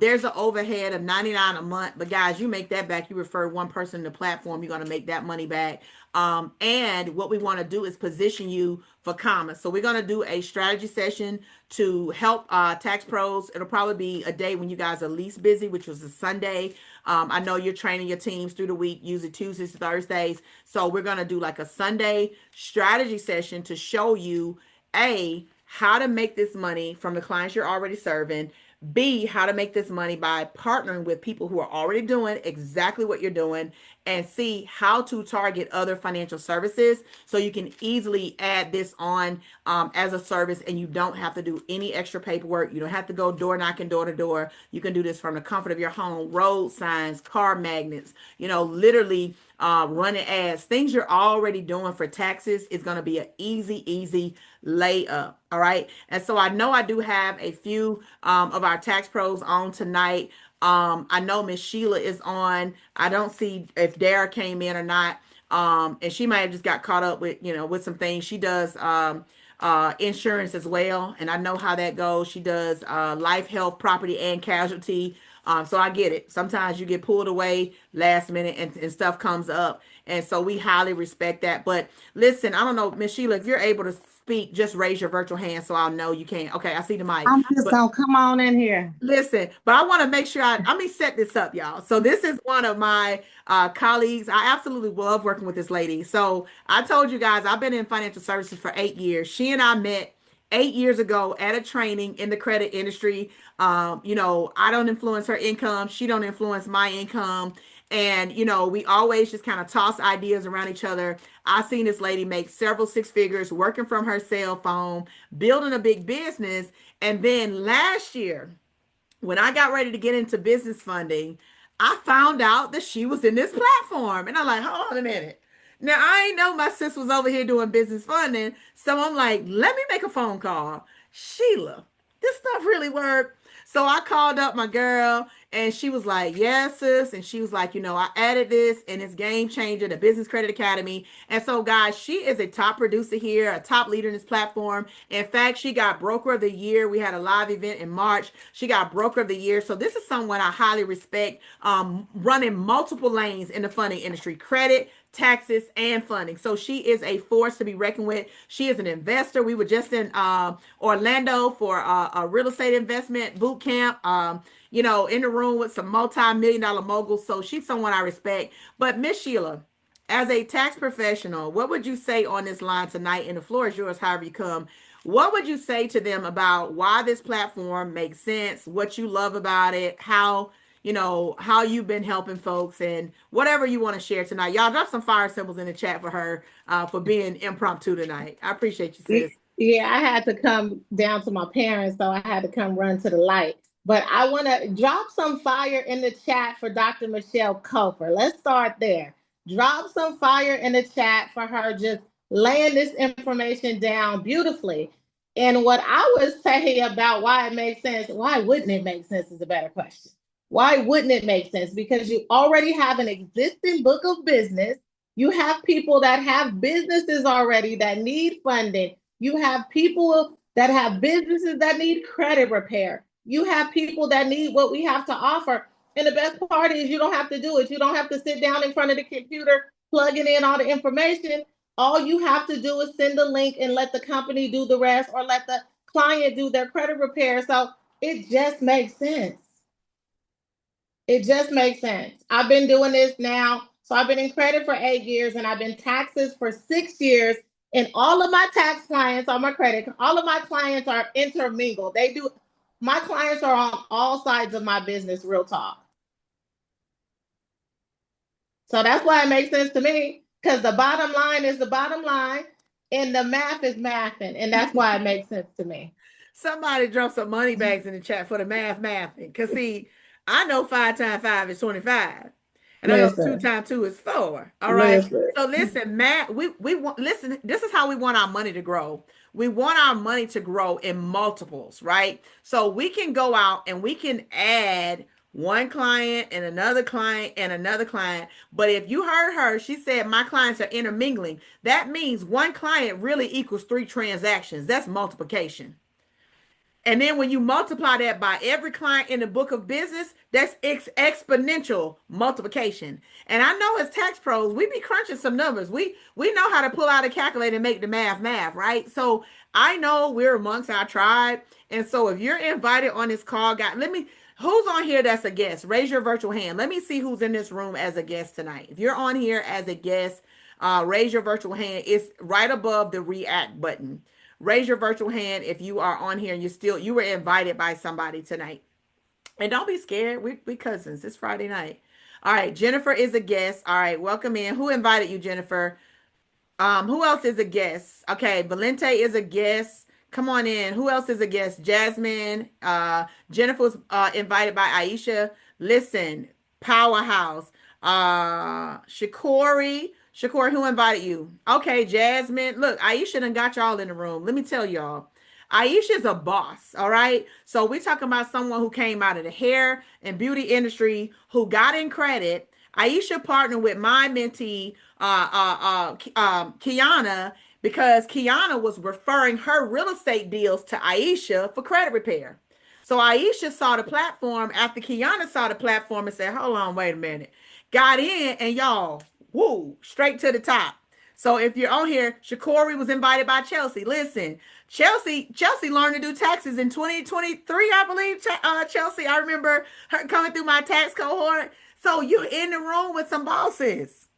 There's an overhead of $99 a month, but guys, you make that back. You refer one person to the platform, you're going to make that money back. And what we want to do is position you for commerce. So we're going to do a strategy session to help tax pros. It'll probably be a day when you guys are least busy, which was a Sunday. I know you're training your teams through the week, usually Tuesdays, Thursdays. So we're going to do like a Sunday strategy session to show you, A, how to make this money from the clients you're already serving. B, how to make this money by partnering with people who are already doing exactly what you're doing. And C, how to target other financial services so you can easily add this on as a service, and you don't have to do any extra paperwork. You don't have to go door knocking door to door. You can do this from the comfort of your home. Road signs, car magnets, literally running ads. Things you're already doing for taxes is going to be an easy layup. All right. And so I know I do have a few of our tax pros on tonight. I know Miss Sheila is on. I don't see if Dara came in or not. And she might have just got caught up with, with some things. She does insurance as well, and I know how that goes. She does life, health, property, and casualty. So I get it. Sometimes you get pulled away last minute and stuff comes up. And so we highly respect that. But listen, I don't know, Miss Sheila, if you're able to speak, just raise your virtual hand so I'll know you can. Okay, I see the mic. I'm just But gonna come on in here. listen, but I want to make sure let me set this up, y'all. So this is one of my colleagues. I absolutely love working with this lady. So I told you guys I've been in financial services for 8 years. She and I met 8 years ago at a training in the credit industry. I don't influence her income. She don't influence my income. And we always just kind of toss ideas around each other. I've seen this lady make several six figures working from her cell phone, building a big business. And then last year, when I got ready to get into business funding, I found out that she was in this platform. And I'm like, hold on a minute. Now, I ain't know my sis was over here doing business funding. So I'm like, let me make a phone call. Sheila, this stuff really worked. So I called up my girl and she was like, yes, sis. And she was like, I added this and it's game changer, the Business Credit Academy. And so, guys, she is a top producer here, a top leader in this platform. In fact, she got Broker of the Year. We had a live event in March. She got Broker of the Year. So this is someone I highly respect, running multiple lanes in the funding industry, credit, taxes, and funding. So she is a force to be reckoned with. She is an investor. We were just in Orlando for a real estate investment boot camp. In the room with some multi-million-dollar moguls. So she's someone I respect. But Miss Sheila, as a tax professional, what would you say on this line tonight? And the floor is yours, however you come. What would you say to them about why this platform makes sense, what you love about it, how you've been helping folks, and whatever you want to share tonight? Y'all drop some fire symbols in the chat for her for being impromptu tonight. I appreciate you, sis. Yeah, I had to come down to my parents, so I had to come run to the light. But I want to drop some fire in the chat for Dr. Michelle Kofer. Let's start there. Drop some fire in the chat for her just laying this information down beautifully. And what I was saying about why it makes sense, why wouldn't it make sense is a better question. Why wouldn't it make sense? Because you already have an existing book of business. You have people that have businesses already that need funding. You have people that have businesses that need credit repair. You have people that need what we have to offer. And the best part is you don't have to do it. You don't have to sit down in front of the computer, plugging in all the information. All you have to do is send a link and let the company do the rest, or let the client do their credit repair. So it just makes sense. It just makes sense. I've been doing this now. So I've been in credit for 8 years and I've been taxes for 6 years. And all of my tax clients on my credit, all of my clients are intermingled. My clients are on all sides of my business, real talk. So that's why it makes sense to me, because the bottom line is the bottom line and the math is mathing. And that's why it makes sense to me. Somebody drop some money bags in the chat for the mathing. Because see, I know 5 times 5 is 25. And I know 2 times 2 is 4. All right. So listen, Matt, we want, listen, this is how we want our money to grow. We want our money to grow in multiples, right? So we can go out and we can add one client and another client and another client. But if you heard her, she said my clients are intermingling. That means one client really equals 3 transactions. That's multiplication. And then when you multiply that by every client in the book of business, that's exponential multiplication. And I know as tax pros, we be crunching some numbers. We know how to pull out a calculator and make the math, right? So I know we're amongst our tribe. And so if you're invited on this call, guys, who's on here that's a guest? Raise your virtual hand. Let me see who's in this room as a guest tonight. If you're on here as a guest, raise your virtual hand. It's right above the react button. Raise your virtual hand if you are on here and you were invited by somebody tonight. And don't be scared. We cousins. It's Friday night. All right. Jennifer is a guest. All right. Welcome in. Who invited you, Jennifer? Who else is a guest? Okay. Valente is a guest. Come on in. Who else is a guest? Jasmine. Jennifer was invited by Aisha. Listen, powerhouse. Shakori. Shakur, who invited you? Okay, Jasmine. Look, Aisha done got y'all in the room. Let me tell y'all. Aisha's a boss, all right? So we're talking about someone who came out of the hair and beauty industry who got in credit. Aisha partnered with my mentee, Kiana, because Kiana was referring her real estate deals to Aisha for credit repair. So Aisha saw the platform after Kiana saw the platform and said, hold on, wait a minute. Got in and y'all, woo, straight to the top. So if you're on here, Shakori was invited by Chelsea. Listen, Chelsea learned to do taxes in 2023, I believe. Chelsea, I remember her coming through my tax cohort. So you're in the room with some bosses.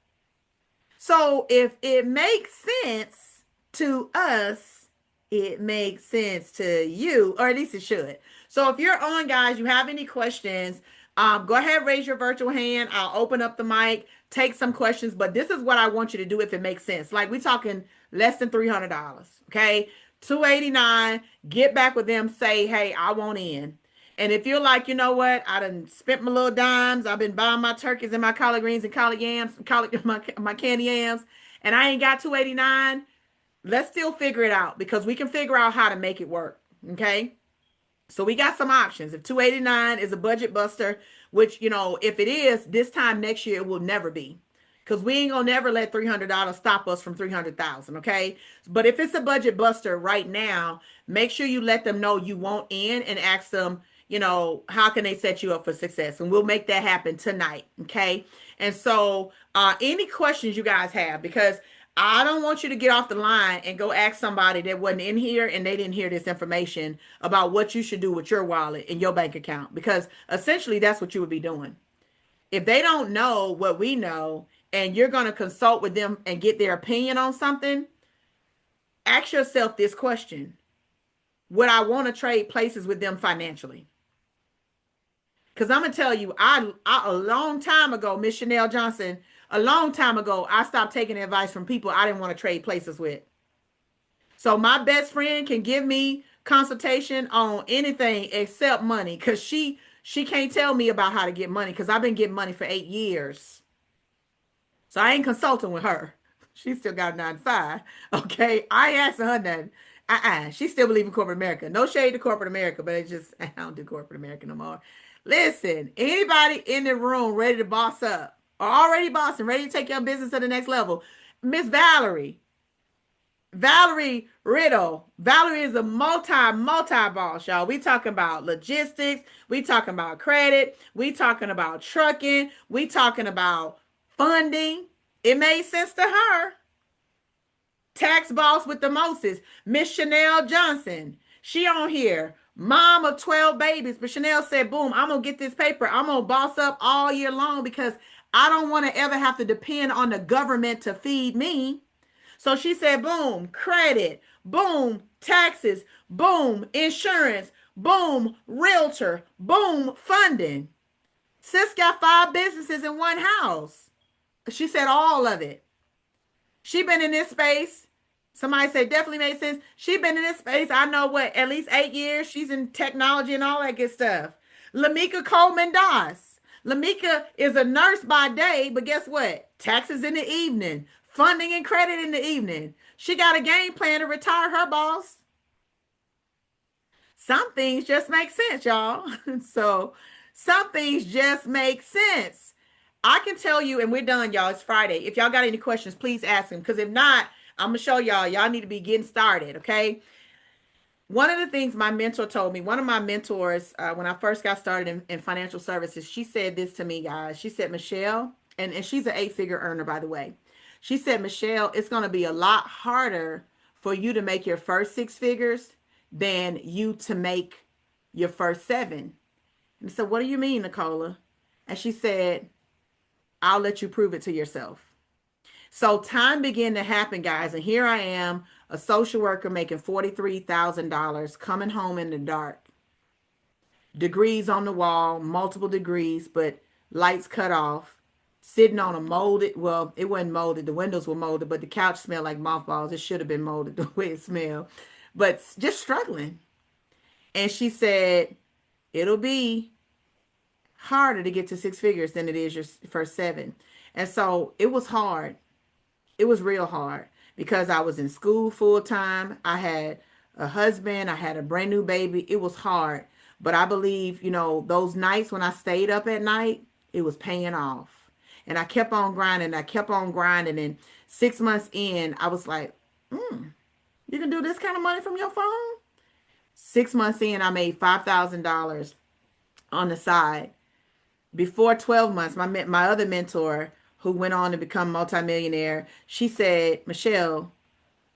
So if it makes sense to us, it makes sense to you, or at least it should. So if you're on, guys, you have any questions, go ahead, raise your virtual hand. I'll open up the mic, take some questions, but this is what I want you to do if it makes sense. Like we're talking less than $300, okay? 289, get back with them, say, hey, I want in. And if you're like, you know what, I done spent my little dimes, I've been buying my turkeys and my collard greens and collard yams, my candy yams, and I ain't got 289, let's still figure it out because we can figure out how to make it work, okay? So we got some options. If 289 is a budget buster, which, you know, if it is, this time next year, it will never be. Because we ain't gonna never let $300 stop us from 300,000, okay? But if it's a budget buster right now, make sure you let them know you want in and ask them, you know, how can they set you up for success? And we'll make that happen tonight, okay? And so any questions you guys have, because I don't want you to get off the line and go ask somebody that wasn't in here and they didn't hear this information about what you should do with your wallet and your bank account, because essentially that's what you would be doing. If they don't know what we know and you're going to consult with them and get their opinion on something, ask yourself this question: would I want to trade places with them financially? Because I'm going to tell you, I a long time ago, Miss Chanel Johnson, a long time ago, I stopped taking advice from people I didn't want to trade places with. So my best friend can give me consultation on anything except money, because she can't tell me about how to get money, because I've been getting money for 8 years. So I ain't consulting with her. She still got a 9 to 5. Okay. I ain't asking her nothing. She still believes in corporate America. No shade to corporate America, but it just, I don't do corporate America no more. Listen, anybody in the room ready to boss up or already bossing, ready to take your business to the next level? Miss Valerie Riddle. Valerie is a multi boss, y'all. We talking about logistics. We talking about credit. We talking about trucking. We talking about funding. It made sense to her. Tax boss with the Moses. Miss Chanel Johnson. She on here. Mom of 12 babies. But Chanel said, boom, I'm going to get this paper. I'm going to boss up all year long because I don't want to ever have to depend on the government to feed me. So she said, boom, credit, boom, taxes, boom, insurance, boom, realtor, boom, funding. Sis got 5 businesses in one house. She said all of it. She been in this space. Somebody said definitely made sense. She been in this space, I know what, at least 8 years. She's in technology and all that good stuff. Lamika Coleman Doss. Lamika is a nurse by day, but guess what? Taxes in the evening. Funding and credit in the evening. She got a game plan to retire her boss. Some things just make sense, y'all. So some things just make sense. I can tell you, and we're done, y'all. It's Friday. If y'all got any questions, please ask them. Because if not, I'm going to show y'all. Y'all need to be getting started, okay? One of the things my mentor told me, one of my mentors, when I first got started in financial services, she said this to me, guys. She said, Michelle, and she's an 8-figure earner, by the way. She said, Michelle, it's going to be a lot harder for you to make your first 6 figures than you to make your first 7. And so, what do you mean, Nicola? And she said, I'll let you prove it to yourself. So time began to happen, guys. And here I am, a social worker making $43,000, coming home in the dark. Degrees on the wall, multiple degrees, but lights cut off. Sitting on a molded, well, it wasn't molded. The windows were molded, but the couch smelled like mothballs. It should have been molded the way it smelled. But just struggling. And she said, it'll be harder to get to 6 figures than it is your first 7. And so it was hard. It was real hard because I was in school full time. I had a husband. I had a brand new baby. It was hard. But I believe, those nights when I stayed up at night, it was paying off. And I kept on grinding. I kept on grinding. And 6 months in, I was like, you can do this kind of money from your phone? 6 months in, I made $5,000 on the side. Before 12 months, my other mentor, who went on to become multimillionaire, she said, Michelle,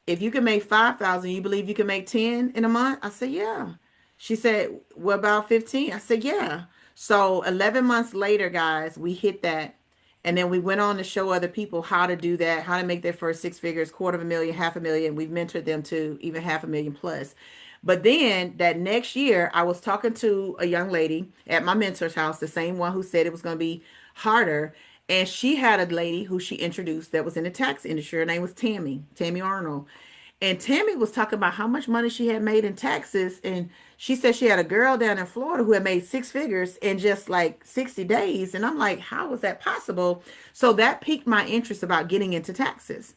if you can make 5,000, you believe you can make 10 in a month? I said, yeah. She said, what about 15? I said, yeah. So 11 months later, guys, we hit that. And then we went on to show other people how to do that, how to make their first six figures, quarter of a million, half a million. We've mentored them to even half a million plus. But then that next year, I was talking to a young lady at my mentor's house, the same one who said it was going to be harder. And she had a lady who she introduced that was in the tax industry. Her name was Tammy Arnold. And Tammy was talking about how much money she had made in taxes. And she said she had a girl down in Florida who had made six figures in just like 60 days. And I'm like, how was that possible? So that piqued my interest about getting into taxes.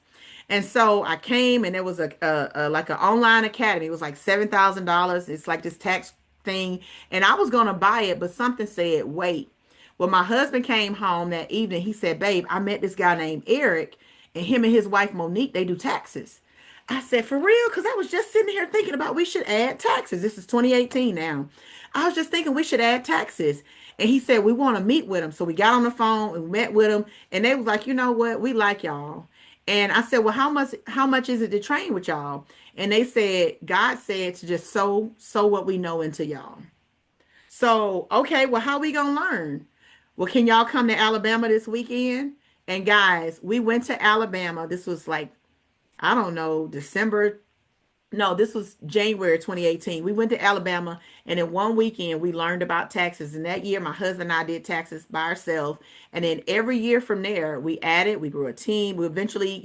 And so I came, and there was a like an online academy. It was like $7,000. It's like this tax thing. And I was going to buy it, but something said, wait. Well, my husband came home that evening. He said, babe, I met this guy named Eric, and him and his wife Monique, they do taxes. I said, for real? Because I was just sitting here thinking about we should add taxes. This is 2018 now. I was just thinking we should add taxes. And he said, we want to meet with him. So we got on the phone and we met with him. And they was like, you know what? We like y'all. And I said, well, how much is it to train with y'all? And they said, God said to just sow what we know into y'all. So, okay, well, how we gonna learn? Well, can y'all come to Alabama this weekend? And guys, we went to Alabama. This was like, I don't know, December. No, this was January 2018. We went to Alabama, and in one weekend we learned about taxes. And that year my husband and I did taxes by ourselves. And then every year from there we added, we grew a team. We eventually,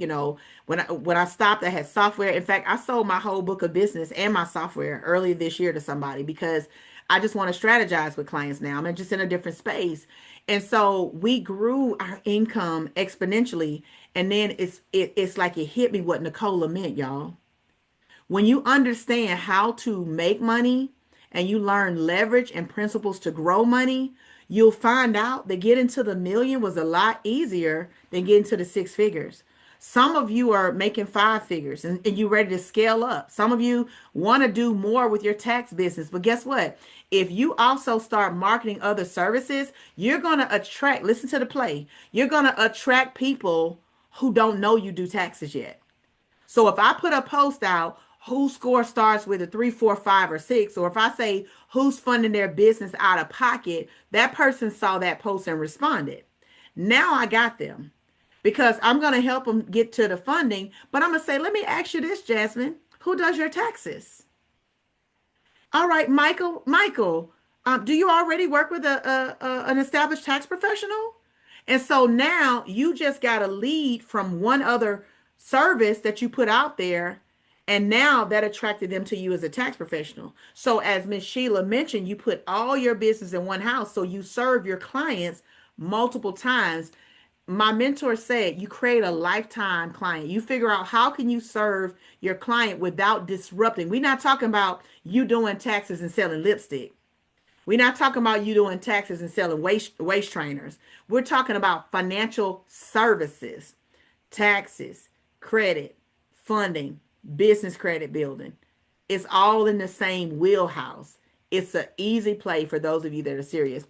when I stopped, I had software. In fact, I sold my whole book of business and my software earlier this year to somebody because I just want to strategize with clients now. I'm just in a different space. And so we grew our income exponentially. And then it's like it hit me what Nicola meant, y'all. When you understand how to make money and you learn leverage and principles to grow money, you'll find out that getting to the million was a lot easier than getting to the six figures. Some of you are making five figures and you're ready to scale up. Some of you want to do more with your tax business. But guess what? If you also start marketing other services, you're going to attract, listen to the play, you're going to attract people who don't know you do taxes yet. So if I put a post out, whose score starts with a 3, 4, 5, or 6, or if I say who's funding their business out of pocket, that person saw that post and responded. Now I got them because I'm going to help them get to the funding. But I'm going to say, let me ask you this, Jasmine, who does your taxes? All right, Michael, do you already work with an established tax professional? And so now you just got a lead from one other service that you put out there. And now that attracted them to you as a tax professional. So as Miss Sheila mentioned, you put all your business in one house. So you serve your clients multiple times. My mentor said you create a lifetime client. You figure out how can you serve your client without disrupting. We're not talking about you doing taxes and selling lipstick. We're not talking about you doing taxes and selling waist trainers. We're talking about financial services, taxes, credit, funding, business credit building. It's all in the same wheelhouse. It's an easy play for those of you that are serious.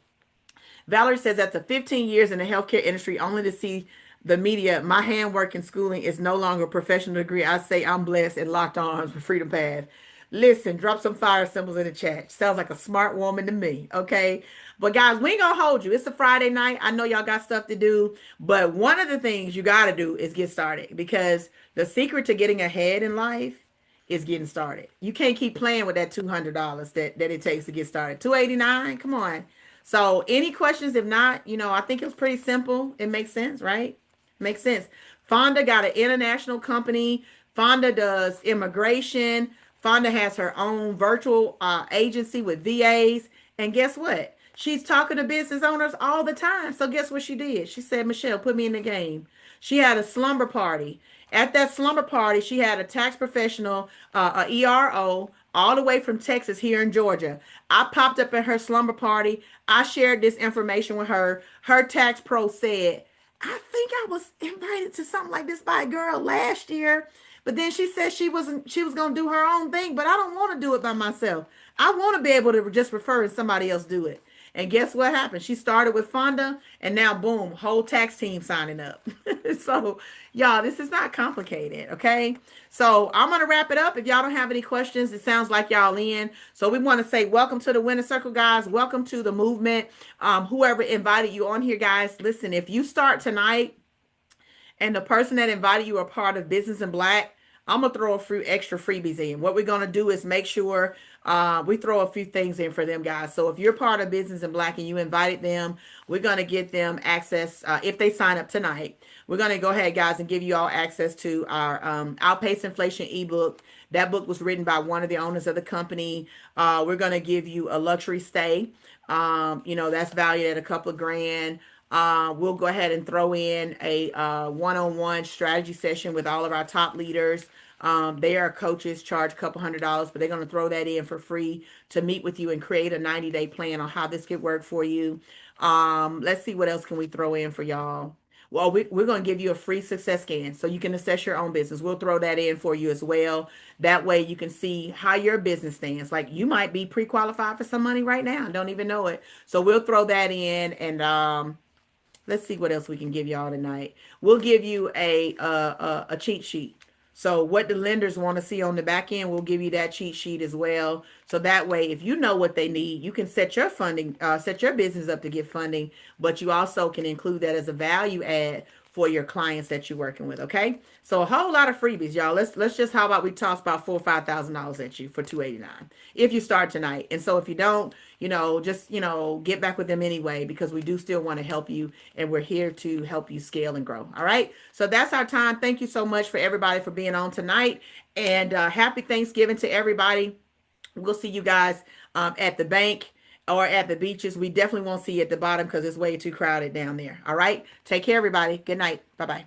Valerie says, after 15 years in the healthcare industry, only to see the media, my handwork and schooling is no longer a professional degree. I say I'm blessed and locked arms with Freedom Path. Listen, drop some fire symbols in the chat. Sounds like a smart woman to me. Okay. But guys, we ain't gonna hold you. It's a Friday night. I know y'all got stuff to do, but one of the things you got to do is get started, because the secret to getting ahead in life is getting started. You can't keep playing with that $200 that it takes to get started. 289, come on. So any questions? If not, I think it was pretty simple. It makes sense, right? Makes sense. Fonda got an international company. Fonda does immigration. Fonda has her own virtual agency with VAs. And guess what? She's talking to business owners all the time. So guess what she did? She said, Michelle, put me in the game. She had a slumber party. At that slumber party, she had a tax professional, a ERO, all the way from Texas here in Georgia. I popped up at her slumber party. I shared this information with her. Her tax pro said, I think I was invited to something like this by a girl last year. But then she said she was gonna do her own thing, but I don't want to do it by myself. I want to be able to just refer and somebody else do it. And guess what happened? She started with Fonda, and now boom, whole tax team signing up. So, y'all, this is not complicated, okay? So I'm gonna wrap it up. If y'all don't have any questions, it sounds like y'all in. So we want to say welcome to the Winner Circle, guys. Welcome to the movement. Whoever invited you on here, guys. Listen, if you start tonight and the person that invited you are part of Business in Black, I'm gonna throw a few extra freebies in. What we're gonna do is make sure we throw a few things in for them, guys. So if you're part of Business in Black and you invited them, we're gonna get them access if they sign up tonight. We're gonna go ahead, guys, and give you all access to our Outpace Inflation ebook. That book was written by one of the owners of the company. We're gonna give you a luxury stay. That's valued at a couple of grand. We'll go ahead and throw in a one-on-one strategy session with all of our top leaders. They are coaches, charge a couple $100, but they're going to throw that in for free to meet with you and create a 90-day plan on how this could work for you. Let's see what else can we throw in for y'all. Well, we're going to give you a free success scan so you can assess your own business. We'll throw that in for you as well. That way you can see how your business stands. Like you might be pre-qualified for some money right now and don't even know it. So we'll throw that in, and let's see what else we can give y'all tonight. We'll give you a cheat sheet. So what the lenders want to see on the back end, we'll give you that cheat sheet as well. So that way, if you know what they need, you can set your funding, set your business up to get funding, but you also can include that as a value add for your clients that you're working with. Okay. So a whole lot of freebies, y'all. Let's just, how about we toss about $4,000 or $5,000 at you for $289 if you start tonight. And so if you don't, just get back with them anyway, because we do still want to help you, and we're here to help you scale and grow. All right. So that's our time. Thank you so much for everybody for being on tonight, and happy Thanksgiving to everybody. We'll see you guys at the bank or at the beaches. We definitely won't see you at the bottom because it's way too crowded down there. All right. Take care, everybody. Good night. Bye-bye.